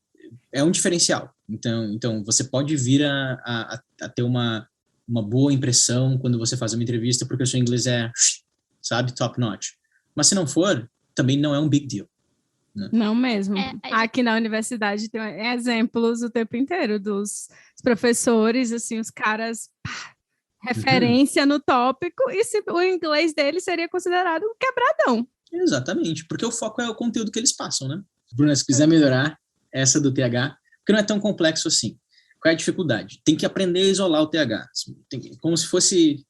é um diferencial. Então você pode vir a ter uma boa impressão quando você faz uma entrevista, porque o seu inglês é, sabe, top notch. Mas se não for, também não é um big deal. Né? Não mesmo. Aqui na universidade tem exemplos o tempo inteiro dos professores, assim, os caras, referência no tópico, e se o inglês dele seria considerado um quebradão. Exatamente, porque o foco é o conteúdo que eles passam, né? Bruna, se quiser melhorar essa do TH, porque não é tão complexo assim. Qual é a dificuldade? Tem que aprender a isolar o TH. Como se fosse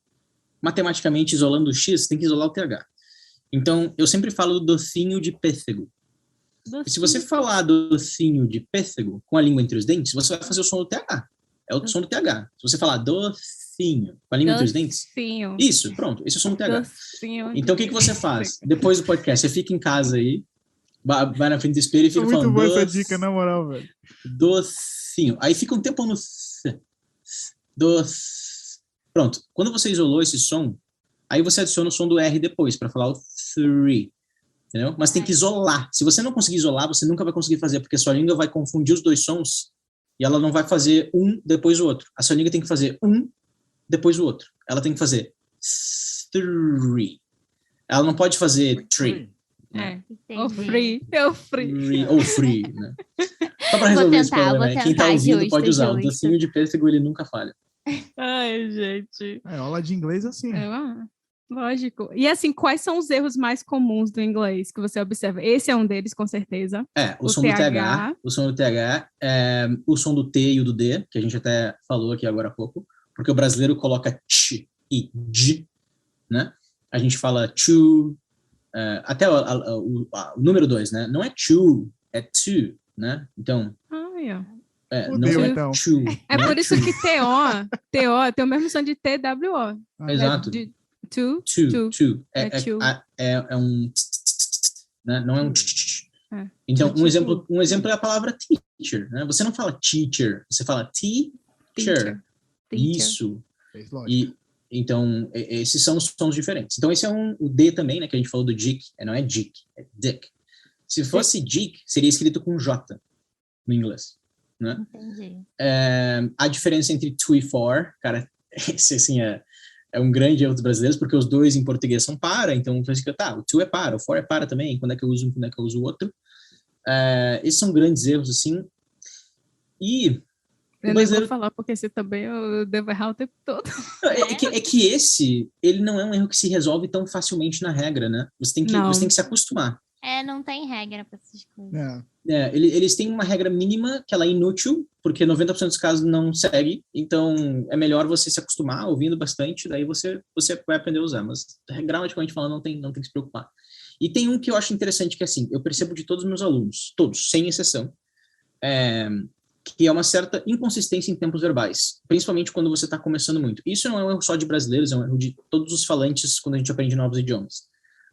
matematicamente isolando o X, tem que isolar o TH. Então, eu sempre falo do docinho de pêssego. E se você falar docinho de pêssego com a língua entre os dentes, você vai fazer o som do TH. É o som do TH. Se você falar docinho com a língua entre os dentes... Isso, pronto. Esse é o som do TH. Então, o que você faz? Depois do podcast, você fica em casa aí, vai na frente do espelho e fica falando... Muito boa essa dica, na moral, velho. Docinho. Aí fica um tempo no... Pronto. Quando você isolou esse som, aí você adiciona o som do R depois, para falar o three. Entendeu? Mas tem que isolar. Se você não conseguir isolar, você nunca vai conseguir fazer, porque a sua língua vai confundir os dois sons e ela não vai fazer um depois o outro. A sua língua tem que fazer um depois o outro. Ela tem que fazer three. Ela não pode fazer tree. Ou free. Ou free, né? Só para resolver esse problema. Quem tá ouvindo pode usar. O docinho de pêssego, ele nunca falha. Ai, gente. Aula de inglês assim. Lógico. E assim, quais são os erros mais comuns do inglês que você observa? Esse é um deles, com certeza. O som do TH. O som do TH. O som do T e o do D, que a gente até falou aqui agora há pouco. Porque o brasileiro coloca ch e j, né? A gente fala chu, até o número 2, né? Não é chu, é tu, né? Então... não é chu. É por isso que TO tem o mesmo som de TWO. Exato. To. É um... né? Não é um... Então, um exemplo é a palavra teacher, né? Você não fala teacher, você fala teacher. Isso. E, então, esses são os sons diferentes. Então, esse é o D também, né? Que a gente falou do dick. Não é dick, é dick. Se fosse dick, seria escrito com J no inglês. Né? Entendi. A diferença entre to e for, cara, esse assim é um grande erro dos brasileiros, porque os dois em português são para, então o to é para, o for é para também, quando é que eu uso um, quando é que eu uso o outro. Esses são grandes erros, assim. E eu nem vou falar, porque esse também eu devo errar o tempo todo. É que esse, ele não é um erro que se resolve tão facilmente na regra, né? Você tem que se acostumar. Não tem regra para essas coisas. Eles têm uma regra mínima que ela é inútil, porque 90% dos casos não segue, então é melhor você se acostumar ouvindo bastante, daí você vai aprender a usar, mas gramaticalmente falando não tem que se preocupar. E tem um que eu acho interessante, que assim, eu percebo de todos os meus alunos, todos, sem exceção, que é uma certa inconsistência em tempos verbais, principalmente quando você está começando muito. Isso não é um erro só de brasileiros, é um erro de todos os falantes quando a gente aprende novos idiomas.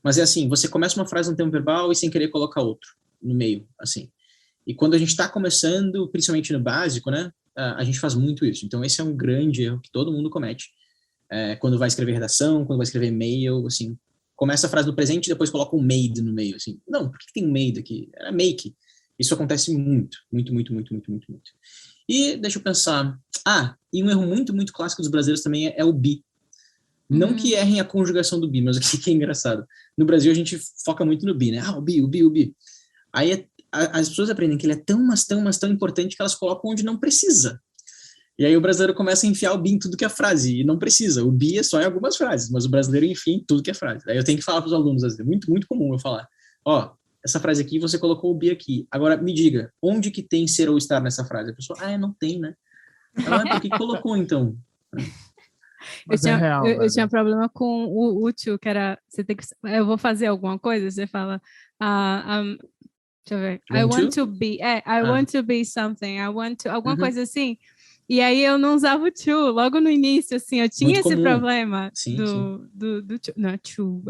Mas é assim, você começa uma frase num tempo verbal e sem querer coloca outro no meio, assim. E quando a gente está começando, principalmente no básico, né, a gente faz muito isso. Então esse é um grande erro que todo mundo comete. Quando vai escrever redação, quando vai escrever e-mail, assim, começa a frase no presente e depois coloca um made no meio, assim. Não, por que tem um made aqui? Era make. Isso acontece muito. E deixa eu pensar. E um erro muito, muito clássico dos brasileiros também é o be. Não que errem a conjugação do be, mas o que é engraçado. No Brasil a gente foca muito no be, né? O be. Aí as pessoas aprendem que ele é tão importante que elas colocam onde não precisa. E aí o brasileiro começa a enfiar o be em tudo que é frase, e não precisa. O be é só em algumas frases, mas o brasileiro enfia em tudo que é frase. Aí eu tenho que falar para os alunos, às vezes, muito, muito comum eu falar, essa frase aqui, você colocou o be aqui. Agora, me diga, onde que tem ser ou estar nessa frase? A pessoa, não tem, né? Por que colocou, então? Eu tinha problema com o to, que era, você tem que, eu vou fazer alguma coisa, você fala, deixa eu ver, I want to be, I want to be something, I want to, alguma coisa assim. E aí eu não usava o to, logo no início, assim, eu tinha esse problema do to, não, to.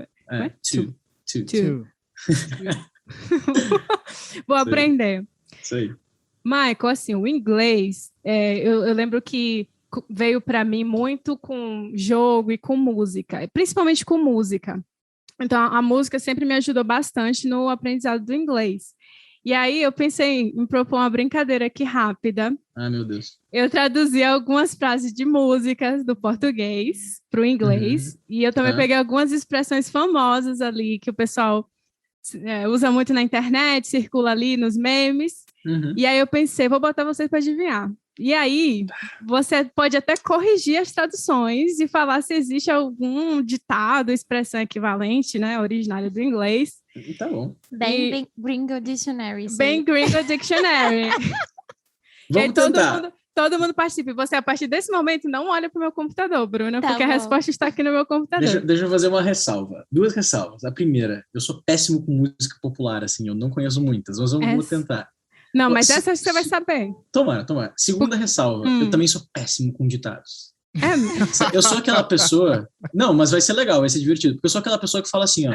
Vou aprender. Isso aí. Michael, assim, o inglês, eu lembro que veio para mim muito com jogo e com música, principalmente com música. Então, a música sempre me ajudou bastante no aprendizado do inglês. E aí eu pensei em propor uma brincadeira aqui rápida. Meu Deus. Eu traduzi algumas frases de músicas do português para o inglês. E eu também peguei algumas expressões famosas ali que o pessoal usa muito na internet, circula ali nos memes. E aí eu pensei, vou botar vocês para adivinhar. E aí, você pode até corrigir as traduções e falar se existe algum ditado, expressão equivalente, né, originária do inglês. Tá bom. Bem Gringo Dictionary. Bem Gringo Dictionary. Vamos tentar. Todo mundo participe. Você, a partir desse momento, não olha para o meu computador, Bruna, porque bom. A resposta está aqui no meu computador. Deixa eu fazer uma ressalva. 2 ressalvas. A primeira, eu sou péssimo com música popular, assim, eu não conheço muitas, mas vou tentar. Não, mas essa você vai saber. Tomara. Segunda ressalva, eu também sou péssimo com ditados. Eu sou aquela pessoa... Não, mas vai ser legal, vai ser divertido. Porque eu sou aquela pessoa que fala assim,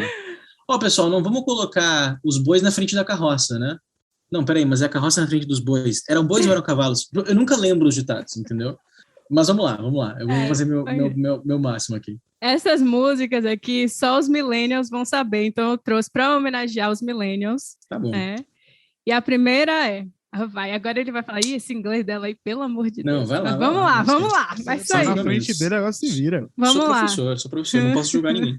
pessoal, não vamos colocar os bois na frente da carroça, né? Não, peraí, mas é a carroça na frente dos bois. Eram bois ou eram cavalos? Eu nunca lembro os ditados, entendeu? Mas vamos lá. Eu vou fazer meu máximo aqui. Essas músicas aqui, só os millennials vão saber. Então, eu trouxe para homenagear os millennials. Tá bom. E a primeira agora ele vai falar, esse inglês dela aí, pelo amor de Deus. Não, vai lá. Vamos lá. Vai sair. Na frente dele, agora se vira. Vamos lá. Sou professor, não posso julgar ninguém.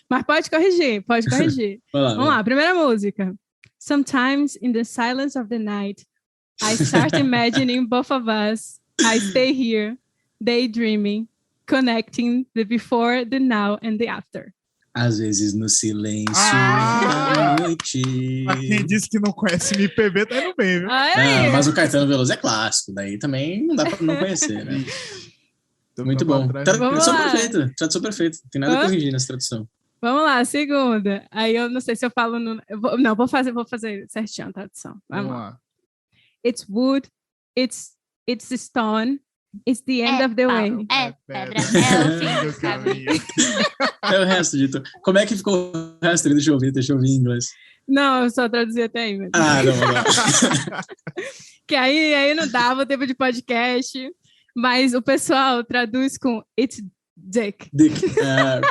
Mas pode corrigir. Vamos lá, primeira música. Sometimes in the silence of the night, I start imagining both of us. I stay here, daydreaming, connecting the before, the now and the after. Às vezes no silêncio da noite. Quem disse que não conhece MPB tá indo bem, viu? Mas o Caetano Veloso é clássico, daí também não dá pra não conhecer, né? Muito bom. Tradução perfeita. Não tem nada a corrigir nessa tradução. Vamos lá, segunda. Aí eu não sei se eu falo vou fazer certinho a tradução. Vamos lá. It's wood, it's stone, it's the end of the way. Pedra. É o fim do caminho. É o resto, Dito. Como é que ficou o resto? Deixa eu ouvir em inglês. Não, eu só traduzi até aí. Mas... não. Que aí não dava tempo de podcast, mas o pessoal traduz com it's dick.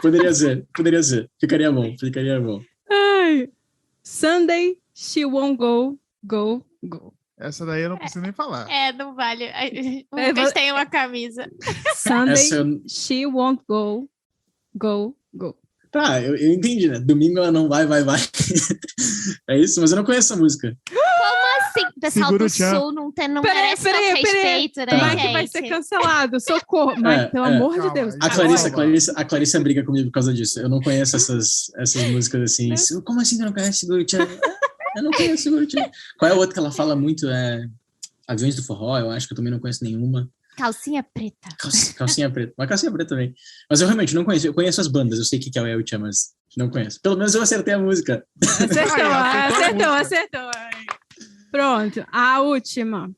Poderia ser. Ficaria bom. Ai. Sunday, she won't go. Essa daí eu não preciso nem falar. Não vale. O Lucas tem uma camisa. Sunday, she won't go. Tá, eu entendi, né? Domingo ela não vai. É isso? Mas eu não conheço essa música. Como assim? O pessoal do Sul não merece nosso respeito, né, Mas que vai ser cancelado, socorro. Mas, pelo amor de Deus. A Clarissa briga comigo por causa disso. Eu não conheço essas músicas assim. Como assim você não conhece Seguro Tchan? Eu não conheço Gurti. Qual é o outro que ela fala muito? Aviões do Forró, eu acho que eu também não conheço nenhuma. Calcinha preta. Calcinha preta. Mas calcinha preta também. Mas eu realmente não conheço. Eu conheço as bandas, eu sei que é o El-chan, mas não conheço. Pelo menos eu acertei a música. Acertou. Pronto, a última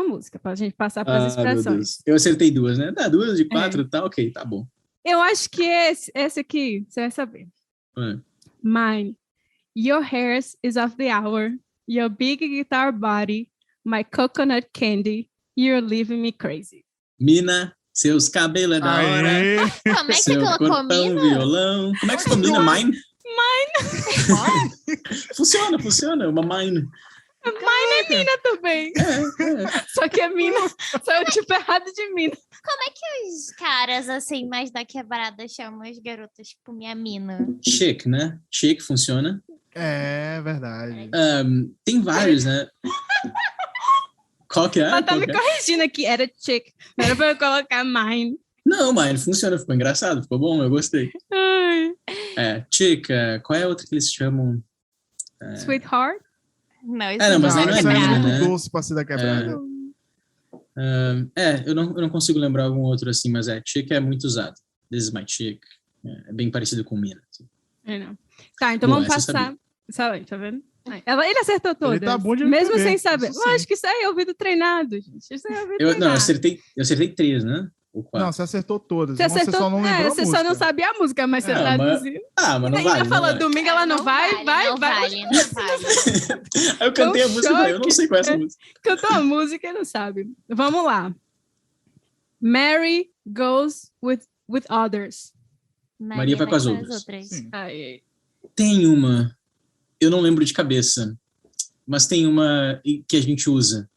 música, pra gente passar para as expressões. Eu acertei 2, né? Tá, 2 de 4, tá ok, tá bom. Eu acho que esse aqui, você vai saber. Mine. Your hair is of the hour. Your big guitar body. My coconut candy. You're leaving me crazy. Mina, seus cabelos é da hora. Como é que seu colocou corpão, mina? Violão. Como é que ficou mina? Mine? Funciona. Uma mine. Mine é mina também. Só que é mina. Só é o tipo errado de mina. Como é que os caras, assim, mais da quebrada chamam as garotas, tipo, minha mina? Chick, né? Chick funciona. É verdade. Tem vários, né? Qual que é? Ela tá me corrigindo aqui. Era chick. Não era pra eu colocar mine. Não, mine funciona. Ficou engraçado. Ficou bom, eu gostei. Ai. Chick, qual é a outra que eles chamam? Sweetheart? Não, não, mas aí não é mina, muito né? doce pra ser da quebrada. Eu não consigo lembrar algum outro assim, mas chick é muito usado. This is my chick. É bem parecido com mina. Assim. Não. Tá, então vamos passar. Sabe, tá vendo? Ele acertou todas. Ele tá bom de mesmo MPB, sem saber. isso Lógico que isso aí é ouvido treinado, gente. Isso é ouvido treinado. Não, eu acertei 3, né? Ou 4. Não, você acertou todas. Você acertou, você só não lembrou a você música. só não sabia a música, mas você traduziu. Mas não vale. Falou, não domingo ela não vai. Não vale. Aí eu cantei a música e falei, eu não sei qual é essa música. Cantou a música e não sabe. Vamos lá. Mary goes with others. Maria vai com as outras. Ai. Tem uma, eu não lembro de cabeça, mas tem uma que a gente usa.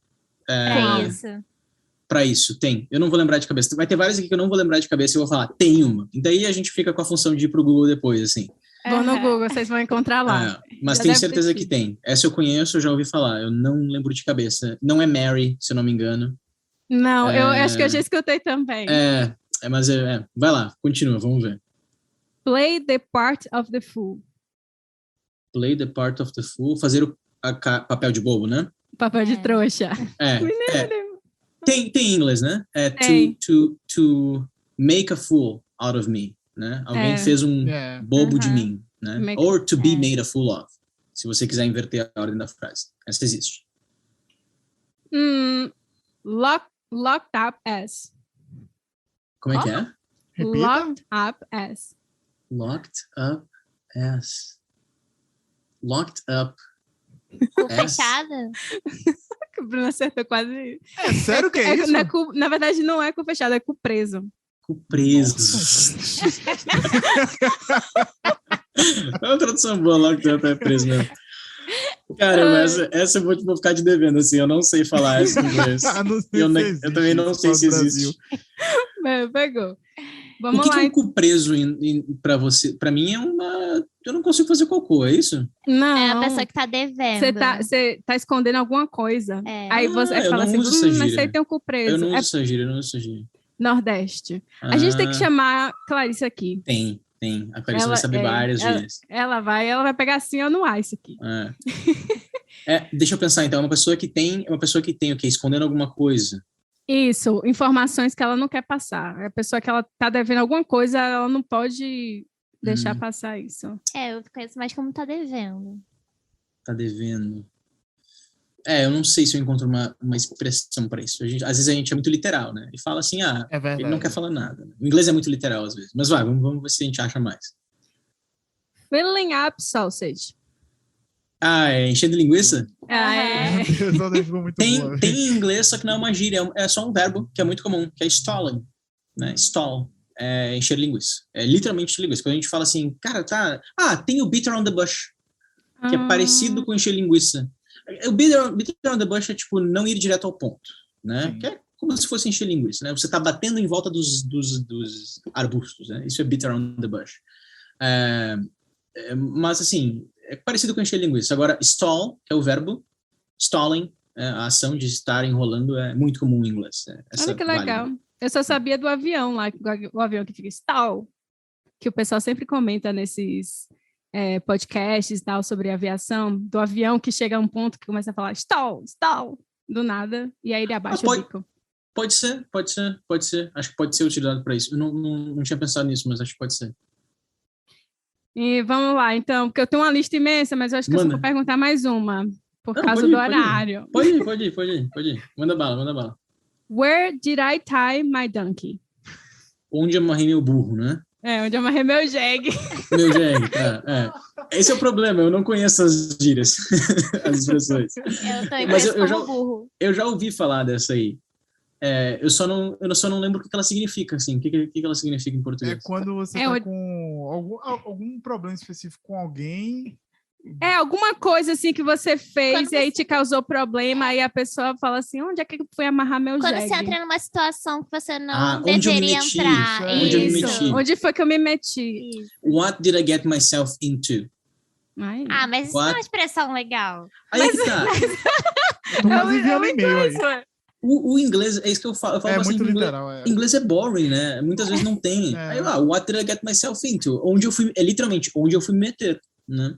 Pra isso, tem. Eu não vou lembrar de cabeça. Vai ter várias aqui que eu não vou lembrar de cabeça e eu vou falar, tem uma. E daí a gente fica com a função de ir pro Google depois, assim. Vou no Google, vocês vão encontrar lá. Mas tenho certeza que tem. Essa eu conheço, eu já ouvi falar. Eu não lembro de cabeça. Não é Mary, se eu não me engano. Não, eu acho que eu já escutei também. Mas vai lá, continua, vamos ver. Play the part of the fool. Play the part of the fool. Fazer o papel de bobo, né? Papel de trouxa. Tem em inglês, né? To make a fool out of me, né? Alguém fez um bobo de mim, né? Or to be made a fool of. Se você quiser inverter a ordem da frase. Essa existe. Locked up as. Como é que é? Repita. Locked up as. Locked up as. Locked up. Cu fechada? O Bruno acertou quase. Sério que é isso? Na verdade, não é cu fechado, é cu preso. Cu preso. É uma tradução boa, locked up é preso mesmo. Cara, essa eu vou ficar te devendo, assim, eu não sei falar essa em inglês. Eu também não sei se existe. Pegou. Vamos o que lá. Que é um cu preso pra você? Pra mim é eu não consigo fazer cocô, é isso? Não. É a pessoa que tá devendo. Você tá escondendo alguma coisa. Aí você fala assim, mas aí tem um cu preso. Eu não uso essa gíria, Nordeste. A gente tem que chamar Clarice aqui. Tem. A Clarice vai saber várias gírias. Ela vai pegar assim ou no ar isso aqui. Deixa eu pensar, então. É uma pessoa que tem o quê? Escondendo alguma coisa. Isso, informações que ela não quer passar. É a pessoa que ela tá devendo alguma coisa, ela não pode deixar passar isso. Eu conheço mais como tá devendo. Tá devendo. Eu não sei se eu encontro uma expressão para isso. Às vezes a gente é muito literal, né? E fala assim, ele não quer falar nada. O inglês é muito literal às vezes. Mas vamos ver se a gente acha mais. Filling up sausage. Enchendo linguiça? Tem em inglês, só que não é uma gíria, é só um verbo que é muito comum, que é stalling, né? Stall, encher linguiça. É literalmente encher linguiça. Quando a gente fala assim, cara, tem o beat around the bush, que é parecido com encher linguiça. O beat around the bush é tipo não ir direto ao ponto, né? Sim. Que é como se fosse encher linguiça, né? Você tá batendo em volta dos arbustos, né? Isso é beat around the bush. Mas assim, é parecido com encher linguiça. Agora, stall, que é o verbo, stalling, a ação de estar enrolando é muito comum em inglês. Olha que legal. Eu só sabia do avião lá, o avião que fica stall, que o pessoal sempre comenta nesses podcasts e tal sobre aviação, do avião que chega a um ponto que começa a falar stall, stall, do nada, e aí ele abaixa o bico. Pode ser. Acho que pode ser utilizado para isso. Eu não tinha pensado nisso, mas acho que pode ser. E vamos lá, então, porque eu tenho uma lista imensa, mas eu acho que eu só vou perguntar mais uma, por causa do horário. Pode ir. Manda bala. Where did I tie my donkey? Onde eu amarrei meu burro, né? Onde eu amarrei meu jegue. Meu jegue, Esse é o problema, eu não conheço as gírias, as expressões. Eu também conheço burro. Eu já ouvi falar dessa aí. Eu só não lembro o que ela significa, assim. O que ela significa em português? É quando você tá com algum problema específico com alguém. Alguma coisa assim que você fez e aí te causou problema, aí a pessoa fala assim, onde é que foi amarrar meu jegue? Quando você entra numa situação que você não deveria entrar. Onde eu me meti. Onde foi que eu me meti? Isso. What did I get myself into? Mas isso não é uma expressão legal. Aí que tá. O inglês, é isso que eu falo. Eu falo muito literal. Inglês é boring, né? Muitas vezes não tem. Aí lá, what did I get myself into? Onde eu fui, literalmente, onde eu fui me meter, né?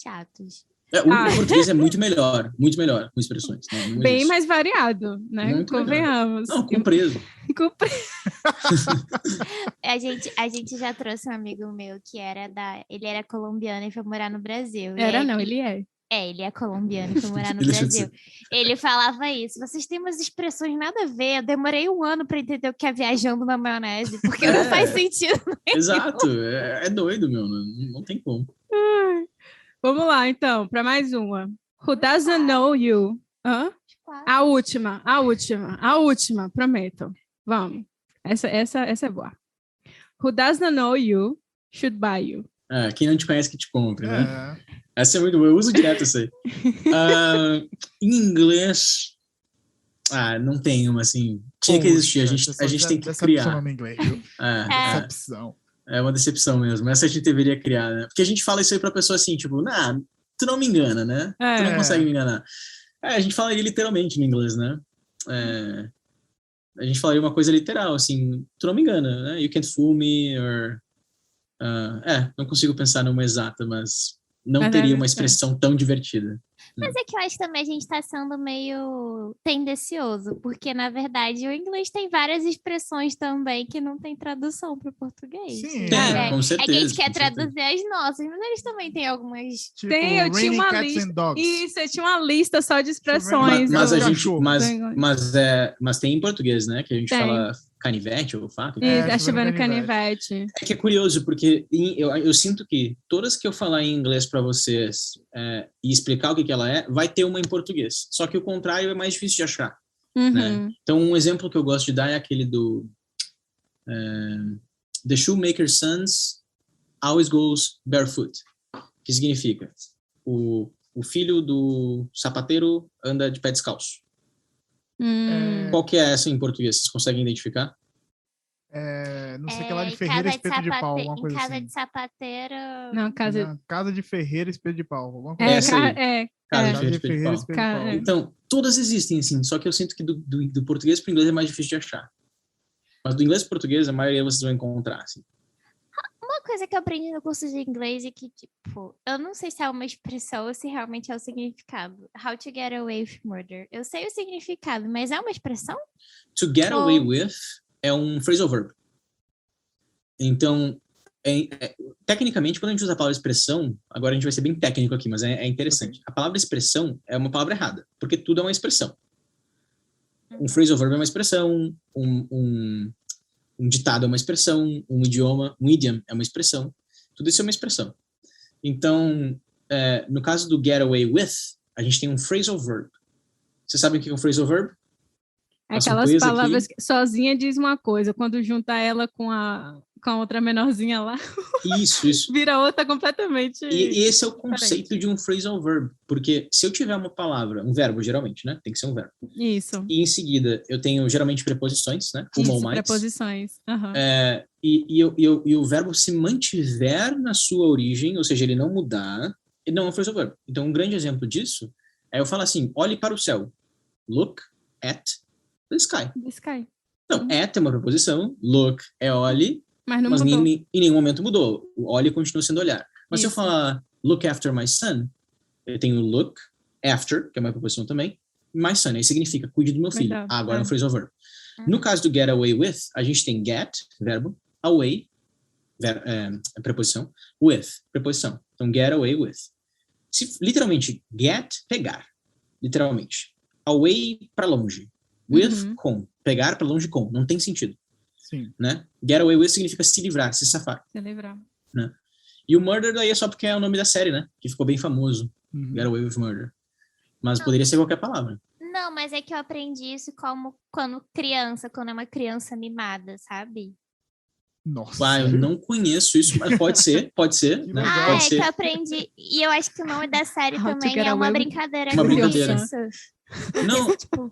Chatos. O português é muito melhor com expressões. Não bem mais variado, né? Muito convenhamos. Não, compreso. A gente já trouxe um amigo meu que ele era colombiano e foi morar no Brasil. Ele é. Ele é colombiano e foi morar no Brasil. Ele falava isso. Vocês têm umas expressões nada a ver. Eu demorei 1 ano para entender o que é viajando na maionese, porque não faz sentido. Exato. É doido, meu. Não tem como. Vamos lá, então, para mais uma. Who doesn't know you? A última, prometo. Vamos. Essa é boa. Who doesn't know you should buy you. Quem não te conhece que te compre, né? Essa é muito boa, eu uso direto essa aí. Em inglês, não tem uma assim. Tinha que existir, a gente tem que criar. No inglês, viu? Decepção. É uma decepção mesmo. Essa a gente deveria criar, né? Porque a gente fala isso aí pra pessoa assim, tipo, tu não me engana, né? Tu não consegue me enganar. A gente falaria literalmente no inglês, né? A gente falaria uma coisa literal, assim, tu não me engana, né? You can't fool me, or... não consigo pensar numa exata, mas não teria uma expressão tão divertida. Mas é que eu acho que também a gente está sendo meio tendencioso, porque, na verdade, o inglês tem várias expressões também que não tem tradução para o português. Sim, com certeza. É que a gente quer traduzir as nossas, mas eles também têm algumas... Tipo, eu tinha uma lista. Isso, eu tinha uma lista só de expressões. Mas tem em português, né? Que a gente fala canivete ou faca. Tá chovendo canivete. É que é curioso, porque eu sinto que todas que eu falar em inglês para vocês e explicar o que ela vai ter uma em português. Só que o contrário é mais difícil de achar. Né? Então, um exemplo que eu gosto de dar é aquele do The shoemaker's sons always goes barefoot. Que significa o filho do sapateiro anda de pé descalço. Qual que é essa em português? Vocês conseguem identificar? Não sei o que lá de ferreira, espeto de pau, alguma coisa casa assim. De sapateiro... Não, casa de ferreira, espeto de pau, alguma coisa assim. Casa de ferreira, espeto de pau. Então, todas existem, assim, só que eu sinto que do português para o inglês é mais difícil de achar. Mas do inglês para o português, a maioria vocês vão encontrar, assim. Uma coisa que eu aprendi no curso de inglês é que, tipo, eu não sei se é uma expressão ou se realmente é o significado. How to get away with murder. Eu sei o significado, mas é uma expressão? To get away with é um phrasal verb. Então, tecnicamente, quando a gente usa a palavra expressão, agora a gente vai ser bem técnico aqui, mas é interessante. A palavra expressão é uma palavra errada, porque tudo é uma expressão. Um phrasal verb é uma expressão, um ditado é uma expressão, um idiom é uma expressão. Tudo isso é uma expressão. Então, no caso do get away with, a gente tem um phrasal verb. Vocês sabem o que é um phrasal verb? Aquelas palavras que sozinha diz uma coisa, quando junta ela com a outra menorzinha lá, isso. vira outra completamente. E esse é o conceito de um phrasal verb, porque se eu tiver uma palavra, um verbo geralmente, né? Tem que ser um verbo. Isso. E em seguida eu tenho geralmente preposições, né? Uma ou mais. Preposições. Uhum. E o verbo se mantiver na sua origem, ou seja, ele não mudar, ele não é um phrasal verb. Então um grande exemplo disso é eu falar assim: olhe para o céu. Look at the sky. The sky. Então, at é uma preposição, look é olhe, Mas não mudou. Em nenhum momento mudou. O olhe continua sendo olhar. Mas se eu falar look after my son, eu tenho look after, que é uma preposição também, my son, aí significa cuide do meu filho. Agora é um phrasal verb. No caso do get away with, a gente tem get, verbo, away, preposição, with, preposição. Então, get away with. Literalmente, get, pegar. Literalmente. Away, para longe. With, com. Pegar para longe com. Não tem sentido. Sim. Né? Get away with significa se livrar, se safar. Se livrar. Né? E o murder daí é só porque é o nome da série, né? Que ficou bem famoso. Get away with murder. Mas poderia ser qualquer palavra. Não, mas é que eu aprendi isso como quando é uma criança mimada, sabe? Nossa. Eu não conheço isso, mas pode ser. Né? Pode ser. Que eu aprendi. E eu acho que o nome da série também é uma brincadeira. Uma brincadeira. Isso. Não, tipo...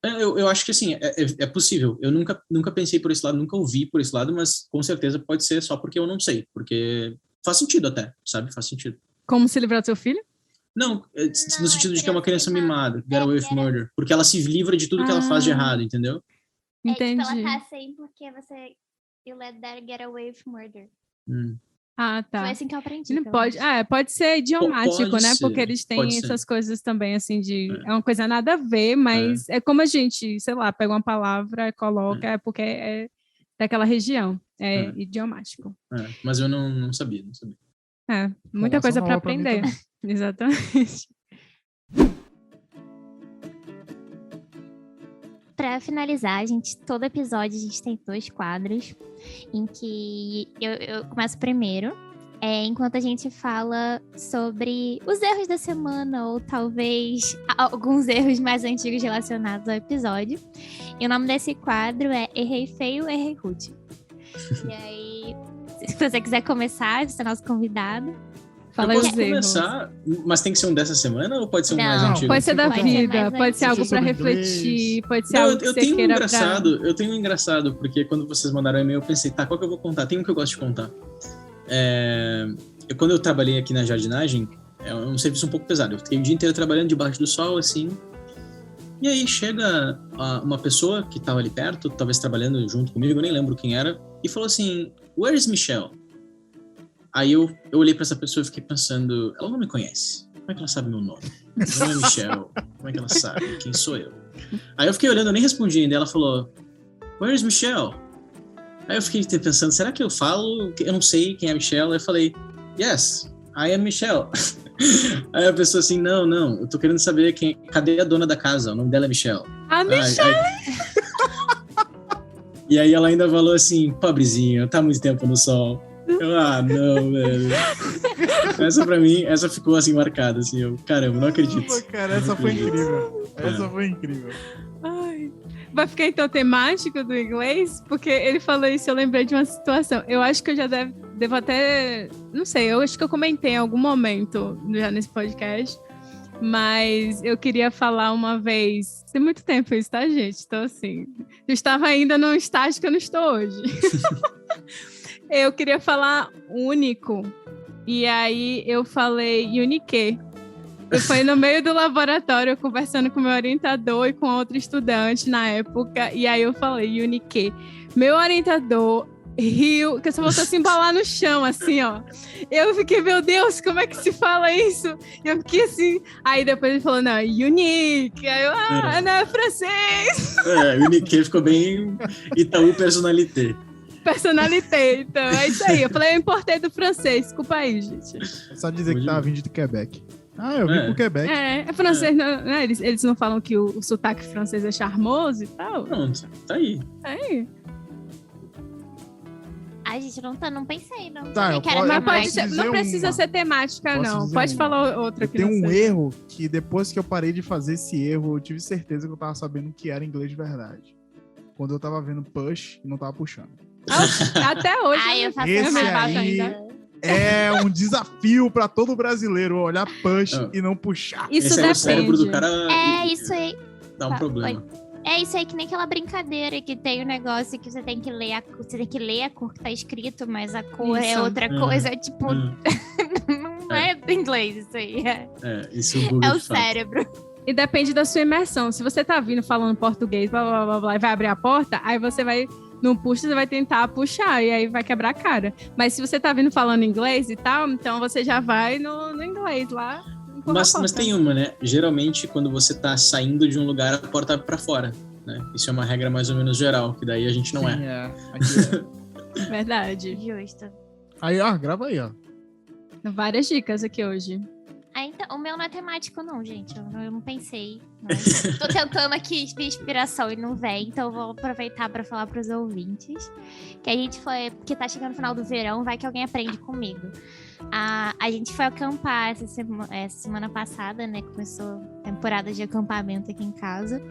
eu acho que assim, é possível. Eu nunca pensei por esse lado, nunca ouvi por esse lado, mas com certeza pode ser só porque eu não sei. Porque faz sentido até, sabe? Faz sentido. Como se livrar do seu filho? Não, no sentido de que é uma criança mimada, get away with murder. Porque ela se livra de tudo que ela faz de errado, entendeu? Entendi. Tipo, ela tá assim porque você... You let that get away with murder. Tá. Foi assim que eu aprendi. Não pode, pode ser idiomático, pode né? ser, Porque eles têm essas coisas também, assim, é uma coisa nada a ver, mas é como a gente, sei lá, pega uma palavra, coloca, porque é daquela região. É idiomático. Mas eu não sabia. Muita coisa para aprender. Exatamente. Para finalizar, todo episódio a gente tem 2 quadros em que eu começo primeiro, enquanto a gente fala sobre os erros da semana ou talvez alguns erros mais antigos relacionados ao episódio. E o nome desse quadro é Errei Feio, Errei Rude. E aí, se você quiser começar, você é nosso convidado. Eu posso começar, mas tem que ser um dessa semana ou pode ser um mais antigo? Pode ser da vida, pode ser algo para refletir, pode ser algo que você queira Eu tenho um engraçado, porque quando vocês mandaram e-mail eu pensei, qual que eu vou contar? Tem um que eu gosto de contar. Quando eu trabalhei aqui na jardinagem, é um serviço um pouco pesado. Eu fiquei o dia inteiro trabalhando debaixo do sol, assim. E aí chega uma pessoa que estava ali perto, talvez trabalhando junto comigo, eu nem lembro quem era, e falou assim, where is Michelle? Aí eu olhei pra essa pessoa e fiquei pensando, ela não me conhece. Como é que ela sabe meu nome? Meu nome é Michelle. Como é que ela sabe? Quem sou eu? Aí eu fiquei olhando, eu nem respondi ainda. Ela falou, where is Michelle? Aí eu fiquei pensando, será que eu falo? Eu não sei quem é Michelle. Aí eu falei, yes, I am Michelle. Aí a pessoa assim, não, eu tô querendo saber cadê a dona da casa? O nome dela é Michelle. Michelle! E aí ela ainda falou assim, pobrezinha, tá muito tempo no sol. Não, velho. Essa pra mim, ficou assim marcada, assim, caramba, não acredito. Pô, cara, essa foi incrível. Essa foi incrível. Vai ficar então temático do inglês? Porque ele falou isso, eu lembrei de uma situação. Eu acho que eu já devo até, não sei, eu acho que eu comentei em algum momento já nesse podcast, mas eu queria falar uma vez, tem muito tempo isso, tá, gente? Então, assim, eu estava ainda num estágio que eu não estou hoje. Eu queria falar único, e aí eu falei unique. Foi no meio do laboratório, conversando com meu orientador e com outro estudante na época, e aí eu falei unique. Meu orientador riu, que só voltou a se embalar no chão, assim, ó. Eu fiquei, meu Deus, como é que se fala isso? E eu fiquei assim, aí depois ele falou, não, unique. Aí eu, não, é francês. Unique ficou bem Itaú Personalité. Então, é isso aí. Eu falei, eu importei do francês, desculpa aí, gente. É só dizer que tava vindo de Quebec. Eu vim pro Quebec. É francês, não, né? Eles não falam que o sotaque francês é charmoso e tal? Pronto, tá aí. Ai, gente, não pensei, não. Mas pode ser, não precisa ser temática, não. Pode falar outra que tem um erro que depois que eu parei de fazer esse erro, eu tive certeza que eu tava sabendo que era inglês de verdade. Quando eu tava vendo push e não tava puxando. Até hoje. Eu faço esse aí ainda. É um desafio pra todo brasileiro olhar push e não puxar. Isso esse depende. O cérebro do cara isso aí. Dá um problema. É isso aí, que nem aquela brincadeira que tem o negócio que você tem que ler a cor que tá escrito, mas a cor é outra coisa. Tipo, não é do inglês isso aí. Isso o Google é o cérebro. E depende da sua imersão. Se você tá vindo falando português, blá, blá, blá, blá, e vai abrir a porta, aí você vai não puxa, você vai tentar puxar e aí vai quebrar a cara. Mas se você tá vindo falando inglês e tal, então você já vai no inglês lá. Mas tem uma, né? Geralmente, quando você tá saindo de um lugar, a porta abre pra fora, né? Isso é uma regra mais ou menos geral, que daí a gente não Sim, é. Verdade. Justo. Aí, grava aí, ó. Várias dicas aqui hoje. Então, o meu não é temático, não, gente. Eu não pensei. Tô tentando aqui de inspiração e não vem, então eu vou aproveitar para falar para os ouvintes que a gente foi, porque tá chegando o final do verão, vai que alguém aprende comigo. A gente foi acampar essa semana passada, né? Começou a temporada de acampamento aqui em casa.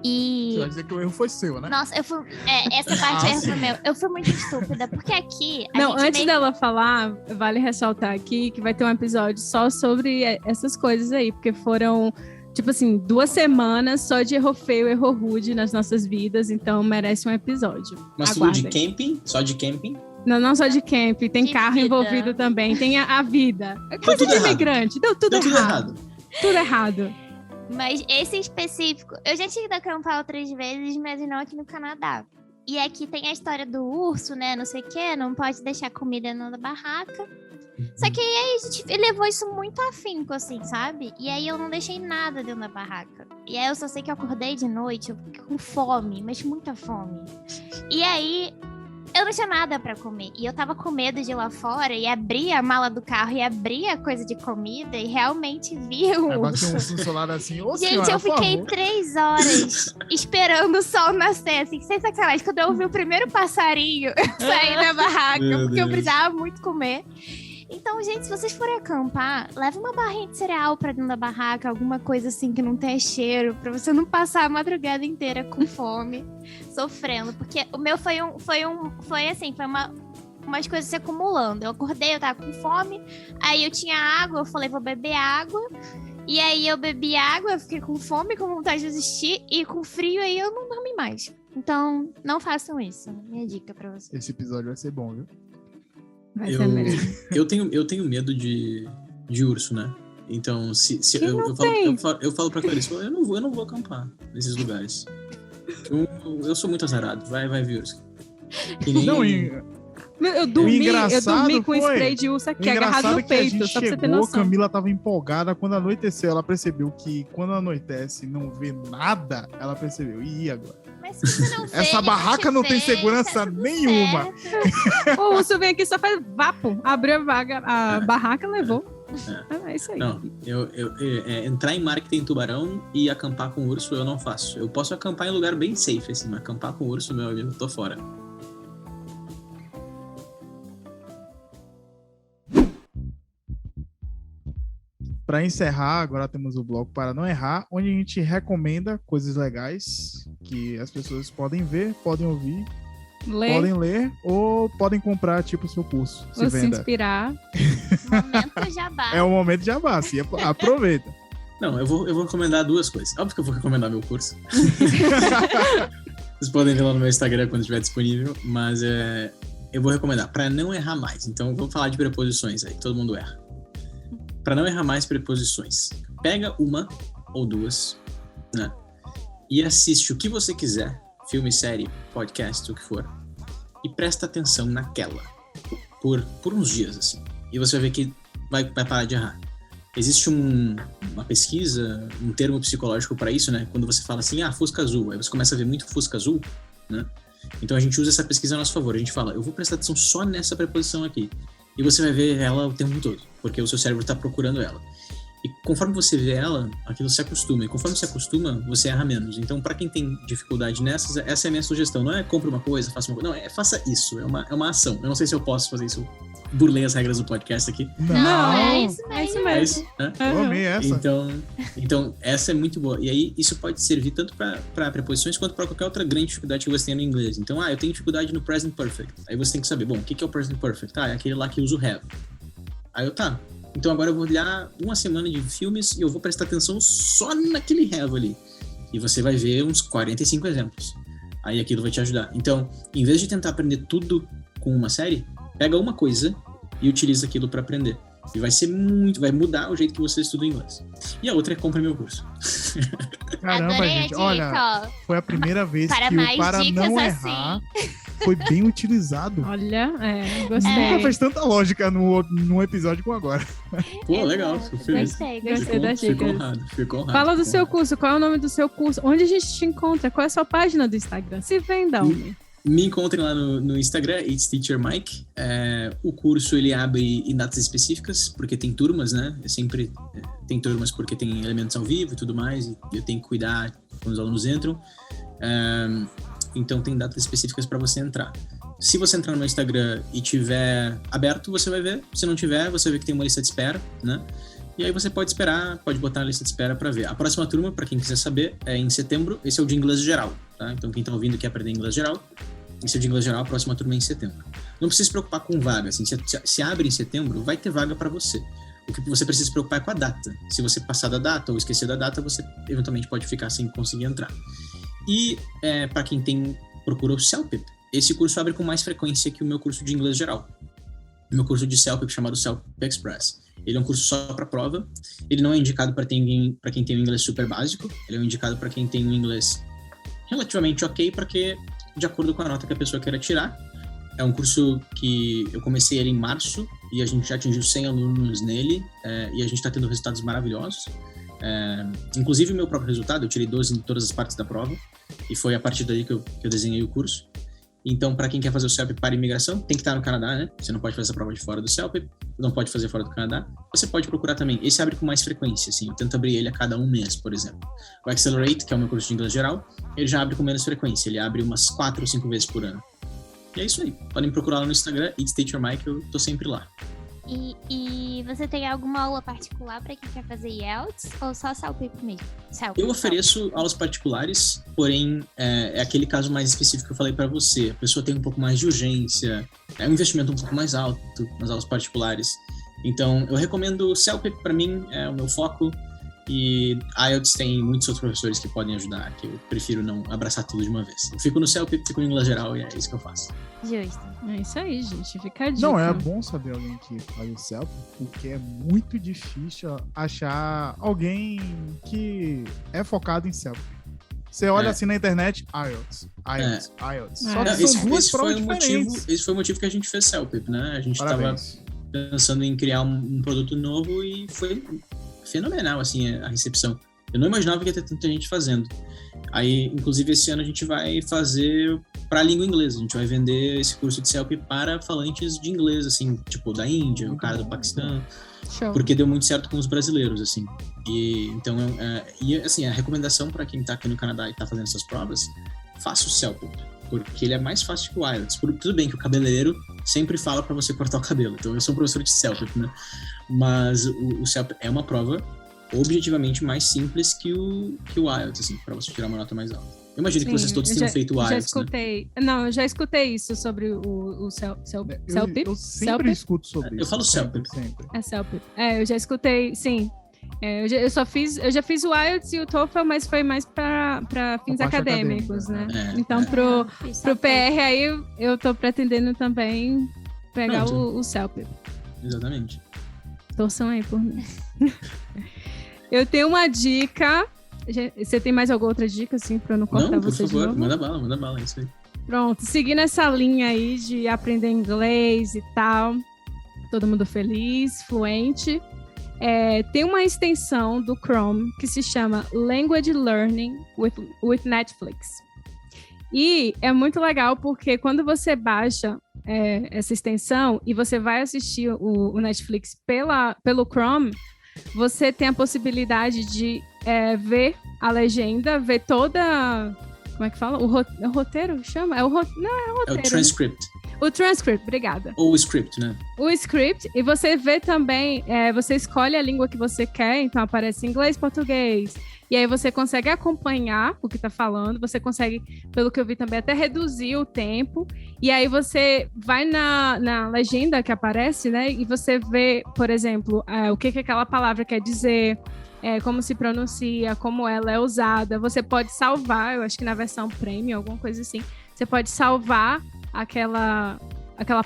E... Você vai dizer que o erro foi seu, né? Nossa, eu fui... essa parte é erro foi meu. Eu fui muito estúpida, porque aqui... Não, antes dela falar, vale ressaltar aqui que vai ter um episódio só sobre essas coisas aí, porque foram, tipo assim, 2 semanas só de erro feio, erro rude nas nossas vidas, então merece um episódio. Mas tudo de camping? Só de camping? Não só de camping, tem de carro vida envolvido também, tem a vida. É coisa de imigrante, deu tudo errado. Tudo errado. Mas esse específico, eu já tinha ido acampar outras vezes, mas não aqui no Canadá. E aqui tem a história do urso, né? Não sei o quê, não pode deixar comida na barraca. Só que aí a gente levou isso muito afinco, assim, sabe? E aí eu não deixei nada dentro da barraca. E aí eu só sei que eu acordei de noite com fome, mas muita fome. E aí... eu não tinha nada pra comer. E eu tava com medo de ir lá fora e abrir a mala do carro e abrir a coisa de comida e realmente vi o urso. Aí bateu um celular assim, gente, senhora, eu fiquei 3 horas esperando o sol nascer, assim, sem sacanagem. Quando eu ouvi o primeiro passarinho, eu saí da barraca, porque eu precisava muito comer. Então, gente, se vocês forem acampar, leva uma barrinha de cereal pra dentro da barraca, alguma coisa assim que não tenha cheiro, pra você não passar a madrugada inteira com fome, sofrendo. Porque o meu foi umas coisas se acumulando. Eu acordei, eu tava com fome, aí eu tinha água, eu falei, vou beber água. E aí eu bebi água, eu fiquei com fome, com vontade de desistir, e com frio aí eu não dormi mais. Então, não façam isso. Minha dica pra vocês. Esse episódio vai ser bom, viu? Eu tenho medo de urso, né? Então, eu falo pra Clarice, eu não vou acampar nesses lugares. Eu sou muito azarado, vai vir urso. Eu dormi com spray de urso aqui agarrado no peito, só pra você ter noção. Camila tava empolgada, quando anoiteceu, ela percebeu que quando anoitece não vê nada, ela percebeu, agora? Mas se você não vê, essa barraca não tem segurança nenhuma. O urso vem aqui só faz vapo, abriu a barraca, levou. É isso aí. Não, entrar em mar que tem tubarão e acampar com urso eu não faço. Eu posso acampar em lugar bem safe, assim, mas acampar com urso, meu amigo, tô fora. Para encerrar, agora temos o bloco Para Não Errar, onde a gente recomenda coisas legais que as pessoas podem ver, podem ouvir, podem ler ou podem comprar, tipo, o seu curso. Ou se inspirar. Momento jabá. É o momento jabá, sim, aproveita. Não, eu vou recomendar 2 coisas. Óbvio que eu vou recomendar meu curso. Vocês podem ver lá no meu Instagram quando estiver disponível, mas eu vou recomendar para não errar mais. Então, eu vou falar de preposições aí, todo mundo erra. Para não errar mais preposições, pega 1 ou 2, né? E assiste o que você quiser, filme, série, podcast, o que for, e presta atenção naquela, por uns dias, assim. E você vai ver que vai parar de errar. Existe uma pesquisa, um termo psicológico para isso, né? Quando você fala assim, Fusca Azul, aí você começa a ver muito Fusca Azul, né? Então a gente usa essa pesquisa a nosso favor. A gente fala, eu vou prestar atenção só nessa preposição aqui. E você vai ver ela o tempo todo, porque o seu cérebro está procurando ela. E conforme você vê ela, aquilo se acostuma. E conforme se acostuma, você erra menos. Então, para quem tem dificuldade nessas, essa é a minha sugestão. Não é compre uma coisa, faça uma coisa. Não, faça isso. É uma ação. Eu não sei se eu posso fazer isso. Burlei as regras do podcast aqui. Não, é isso mesmo. É isso, né? Eu amei essa. Então, essa é muito boa. E aí, isso pode servir tanto para preposições quanto para qualquer outra grande dificuldade que você tenha no inglês. Então, eu tenho dificuldade no present perfect. Aí você tem que saber, o que é o present perfect? É aquele lá que usa o have. Aí então agora eu vou olhar 1 semana de filmes e eu vou prestar atenção só naquele have ali. E você vai ver uns 45 exemplos. Aí aquilo vai te ajudar. Então, em vez de tentar aprender tudo com uma série, pega uma coisa e utiliza aquilo para aprender. E vai mudar o jeito que você estuda inglês. E a outra é compre meu curso. Caramba, Adorei gente, a dica, olha, ó. foi a primeira vez Para que mais o Para dicas Não assim. Errar foi bem utilizado. Olha, Nunca gostei. fez tanta lógica num episódio como agora. Pô, legal, fico feliz. Gostei das Fico dicas. honrado, fico honrado. Fala do fico seu honrado. curso, qual é o nome do seu curso? Onde a gente te encontra? Qual é a sua página do Instagram? Se venda, homem. Me encontrem lá no Instagram, It's Teacher Mike. O curso ele abre em datas específicas, porque tem turmas, né? Sempre tem turmas porque tem elementos ao vivo e tudo mais, e eu tenho que cuidar quando os alunos entram. Então tem datas específicas para você entrar. Se você entrar no meu Instagram e tiver aberto, você vai ver. Se não tiver, você vê que tem uma lista de espera, né? E aí você pode esperar, pode botar na lista de espera para ver. A próxima turma, para quem quiser saber, é em setembro. Esse é o de inglês geral, tá? Então quem tá ouvindo quer aprender inglês geral, esse é o de inglês geral, a próxima turma é em setembro. Não precisa se preocupar com vaga, assim, se abre em setembro, vai ter vaga para você. O que você precisa se preocupar é com a data. Se você passar da data ou esquecer da data, você eventualmente pode ficar sem conseguir entrar. E para quem procura o CELPIP, esse curso abre com mais frequência que o meu curso de inglês geral. O meu curso de CELPIP, chamado CELPIP Express. Ele é um curso só para prova. Ele não é indicado para quem tem um inglês super básico. Ele é indicado para quem tem um inglês relativamente ok, porque de acordo com a nota que a pessoa queira tirar. É um curso que eu comecei ele em março e a gente já atingiu 100 alunos nele e a gente está tendo resultados maravilhosos. Inclusive o meu próprio resultado, eu tirei 12 em todas as partes da prova e foi a partir daí que eu desenhei o curso. Então, para quem quer fazer o CELPIP para imigração, tem que estar no Canadá, né? Você não pode fazer essa prova de fora do CELPIP, não pode fazer fora do Canadá. Você pode procurar também. Esse abre com mais frequência, assim. Eu tento abrir ele a cada um mês, por exemplo. O Accelerate, que é o meu curso de inglês geral, ele já abre com menos frequência. Ele abre umas 4 ou 5 vezes por ano. E é isso aí. Podem procurar lá no Instagram, It's Teacher Mike, eu tô sempre lá. E você tem alguma aula particular para quem quer fazer IELTS ou só CELPIP mesmo? Eu ofereço aulas particulares, porém é aquele caso mais específico que eu falei para você. A pessoa tem um pouco mais de urgência, é um investimento um pouco mais alto nas aulas particulares. Então, eu recomendo CELPIP, para mim, é o meu foco. E IELTS tem muitos outros professores que podem ajudar, que eu prefiro não abraçar tudo de uma vez. Eu fico no CELPIP, fico em inglês geral e é isso que eu faço. Justo. É isso aí, gente. Fica a dica. Não, é bom saber alguém que faz o CELPIP, porque é muito difícil achar alguém que é focado em CELPIP. Você olha assim na internet, IELTS. Só que são duas provas diferentes. Esse foi o motivo que a gente fez CELPIP, né? A gente estava pensando em criar um produto novo e foi fenomenal, assim, a recepção. Eu não imaginava que ia ter tanta gente fazendo. Aí, inclusive, esse ano a gente vai fazer para a língua inglesa. A gente vai vender esse curso de CELPIP para falantes de inglês, assim, tipo da Índia, o cara do Paquistão. Show. Porque deu muito certo com os brasileiros, assim. E, então, assim, a recomendação para quem tá aqui no Canadá e tá fazendo essas provas, faça o CELPIP, porque ele é mais fácil que o IELTS. Tudo bem que o cabeleireiro sempre fala para você cortar o cabelo. Então, eu sou um professor de CELPIP, né? Mas o CELPIP é uma prova objetivamente mais simples que o IELTS, assim, para você tirar uma nota mais alta. Eu imagino que vocês todos tenham feito o IELTS, né? Não, eu já escutei isso sobre o CELPIP. Eu sempre escuto sobre isso. Eu falo CELPIP. Sempre. É CELPIP. Eu já escutei, sim. Eu já fiz o IELTS e o TOEFL, mas foi mais para fins acadêmicos, né? Então, pro PR aí, eu tô pretendendo também pegar o CELPIP. Exatamente. Torçam aí por mim. Eu tenho uma dica. Você tem mais alguma outra dica, assim, pra eu não cortar você de novo? Não, por favor, manda bala, é isso aí. Pronto, seguindo essa linha aí de aprender inglês e tal, todo mundo feliz, fluente, tem uma extensão do Chrome que se chama Language Learning with Netflix. E é muito legal porque quando você baixa essa extensão e você vai assistir o Netflix pelo Chrome, você tem a possibilidade de ver a legenda, ver toda... Como é que fala? O roteiro? Chama? Não, é o roteiro. É o transcript. Né? O transcript, obrigada. Ou o script, né? O script. E você vê também, você escolhe a língua que você quer, então aparece inglês, português. E aí você consegue acompanhar o que tá falando, você consegue, pelo que eu vi também, até reduzir o tempo. E aí você vai na legenda que aparece, né? E você vê, por exemplo, o que aquela palavra quer dizer, como se pronuncia, como ela é usada. Você pode salvar, eu acho que na versão premium, alguma coisa assim, você pode salvar aquela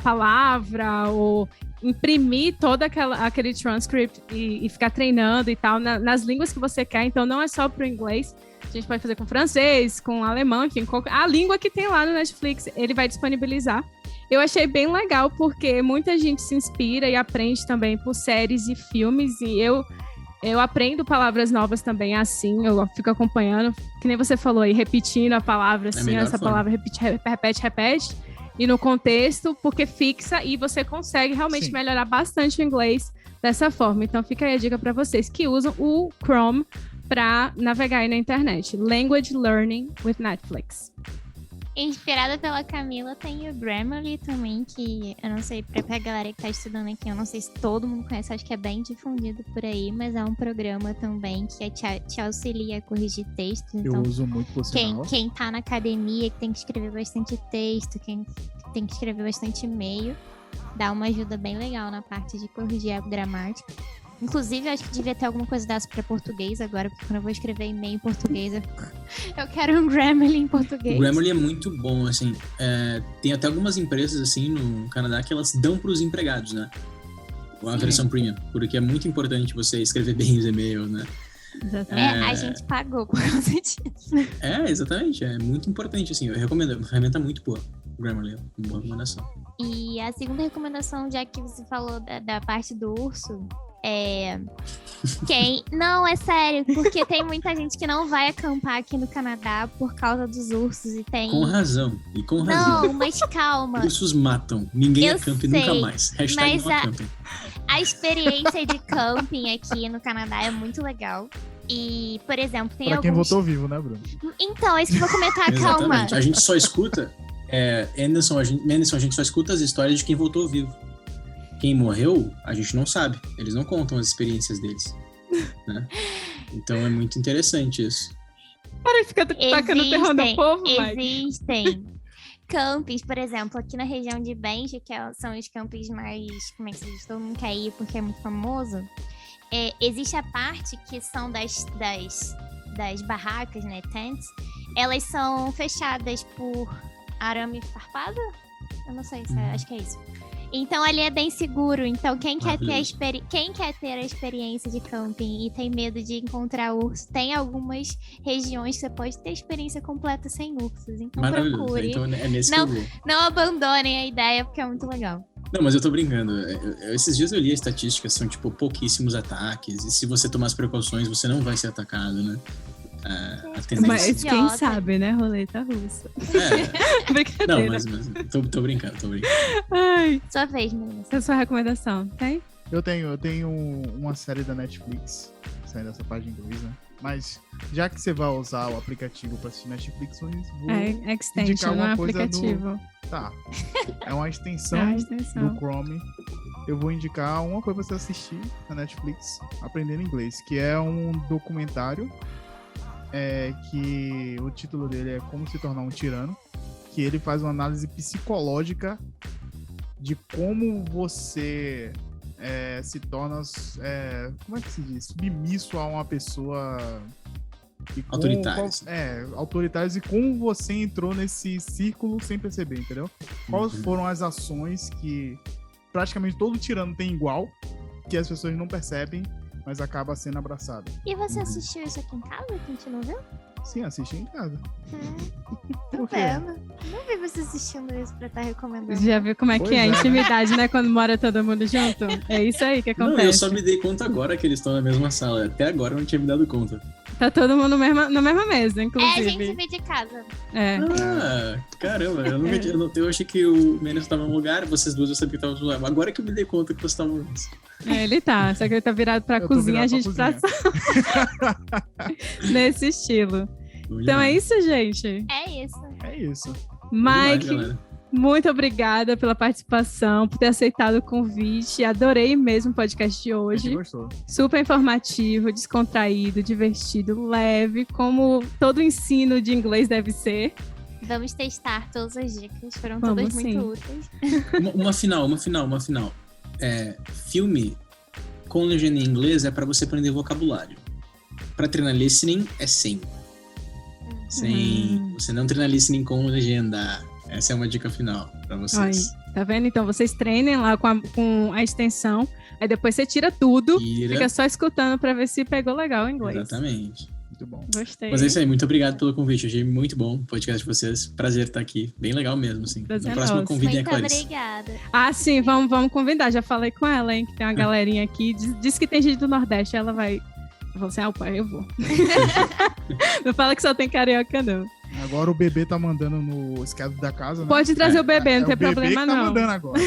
palavra ou imprimir todo aquele transcript e ficar treinando e tal nas línguas que você quer. Então, não é só pro inglês. A gente pode fazer com francês, com alemão, enfim, a língua que tem lá no Netflix, ele vai disponibilizar. Eu achei bem legal, porque muita gente se inspira e aprende também por séries e filmes, e eu aprendo palavras novas também assim, eu fico acompanhando, que nem você falou aí, repetindo a palavra assim, essa palavra repete, e no contexto, porque fixa e você consegue realmente melhorar bastante o inglês dessa forma. Então fica aí a dica para vocês que usam o Chrome para navegar aí na internet. Language Learning with Netflix. Inspirada pela Camila, tem o Grammarly também, que eu não sei, pra galera que tá estudando aqui, eu não sei se todo mundo conhece, acho que é bem difundido por aí, mas é um programa também que te auxilia a corrigir textos. Então, eu uso muito, por sinal. Quem tá na academia, que tem que escrever bastante texto, quem tem que escrever bastante e-mail, dá uma ajuda bem legal na parte de corrigir a gramática. Inclusive, eu acho que devia ter alguma coisa dessa pra português agora, porque quando eu vou escrever e-mail em português, eu quero um Grammarly em português. O Grammarly é muito bom, assim. Tem até algumas empresas, assim, no Canadá, que elas dão pros empregados, né? A versão premium, porque é muito importante você escrever bem os e-mails, né? A gente pagou por causa disso. Exatamente. É muito importante, assim. Eu recomendo. É uma ferramenta muito boa. O Grammarly é uma boa recomendação. E a segunda recomendação, já que você falou da parte do urso... Não, é sério, porque tem muita gente que não vai acampar aqui no Canadá por causa dos ursos e tem... Com razão. Não, mas calma. Ursos matam. Ninguém acampe nunca mais. Hashtag não acampem. A experiência de camping aqui no Canadá é muito legal. E, por exemplo, tem quem votou vivo, né, Bruno? Então, é isso que eu vou comentar, calma. A gente só escuta... Anderson, a gente só escuta as histórias de quem votou vivo. Quem morreu, a gente não sabe. Eles não contam as experiências deles. Né? Então é muito interessante isso. Para de ficar tacando terror no povo, Existem campings, por exemplo, aqui na região de Benji, que são os campings mais... Como é que se diz? Todo mundo quer ir porque é muito famoso. Existe a parte que são das barracas, né? Tents. Elas são fechadas por arame farpado? Eu não sei, acho que é isso. Então, ali é bem seguro. Então, quem quer ter a experiência de camping e tem medo de encontrar urso, tem algumas regiões que você pode ter a experiência completa sem ursos. Então, procure. Então, é nesse que eu vou. Não abandonem a ideia, porque é muito legal. Não, mas eu tô brincando. Esses dias eu li as estatísticas, são, tipo, pouquíssimos ataques. E se você tomar as precauções, você não vai ser atacado, né? Mas quem sabe, né? Roleta russa. Brincadeira. Não, mas tô brincando. Ai. Sua vez, menina. Essa é a sua recomendação, tem? Eu tenho uma série da Netflix, saindo dessa página em inglês, né? Mas já que você vai usar o aplicativo pra assistir Netflix, eu vou extension, não é aplicativo. Tá. É uma extensão do Chrome. Eu vou indicar uma coisa pra você assistir na Netflix, aprendendo inglês, que é um documentário que o título dele é Como Se Tornar um Tirano, que ele faz uma análise psicológica de como você se torna, como é que se diz? Submisso a uma pessoa... autoritários, e como você entrou nesse círculo sem perceber, entendeu? Quais foram as ações que praticamente todo tirano tem igual, que as pessoas não percebem, mas acaba sendo abraçado. E você assistiu isso aqui em casa, que a gente não viu? Sim, assisti em casa. Por quê? Não vi você assistindo isso pra estar recomendando. Já viu como é que é a intimidade, né? Quando mora todo mundo junto? É isso aí que acontece. Não, eu só me dei conta agora que eles estão na mesma sala. Até agora eu não tinha me dado conta. Tá todo mundo na mesma mesa, inclusive. A gente vê de casa. Caramba, eu achei que o Menes tava no lugar, vocês duas eu sabia que estavam no lugar. Agora que eu me dei conta que vocês estavam juntos. Ele tá, só que ele tá virado pra cozinha, a gente pra sala. Nesse estilo. Então é isso, gente? É isso. Mike, muito obrigada pela participação, por ter aceitado o convite. Adorei mesmo o podcast de hoje. Super informativo, descontraído, divertido, leve, como todo ensino de inglês deve ser. Vamos testar todas as dicas, foram todas muito úteis. Uma final. Filme com legenda em inglês é para você aprender vocabulário. Para treinar listening é sem. Você não treina listening com legenda. Essa é uma dica final para vocês. Tá vendo? Então vocês treinem lá com a extensão, aí depois você tira tudo, fica só escutando pra ver se pegou legal o inglês. Exatamente. Muito bom. Gostei. Mas é isso aí, muito obrigado pelo convite, achei muito bom o podcast de vocês, prazer estar aqui, bem legal mesmo, assim. Prazer Na próxima nosso. convidem a Muito Clarice. obrigada. Ah, sim, vamos convidar, já falei com ela, hein, que tem uma galerinha aqui, diz que tem gente do Nordeste, ela vai... Eu vou assim, pai, eu vou. Não fala que só tem carioca, não. Agora o bebê tá mandando no escada da casa, né? Pode trazer o bebê, não tem o bebê problema, que tá não. mandando agora.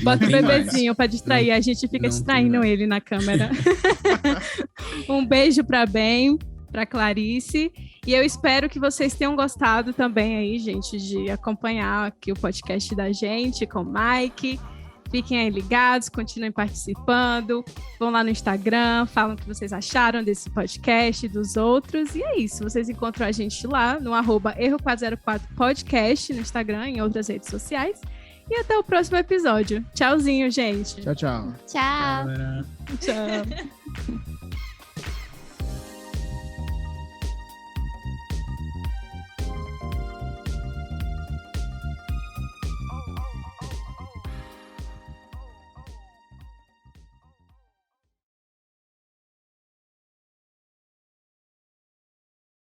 Bota o não tem bebezinho pra distrair, a gente fica distraindo ele na câmera. Um beijo pra Ben, pra Clarice, e eu espero que vocês tenham gostado também aí, gente, de acompanhar aqui o podcast da gente com o Mike. Fiquem aí ligados, continuem participando, vão lá no Instagram, falam o que vocês acharam desse podcast e dos outros, e é isso, vocês encontram a gente lá no @erro404podcast no Instagram e em outras redes sociais, e até o próximo episódio. Tchauzinho, gente. Tchau, tchau. Tchau. Galera. Tchau.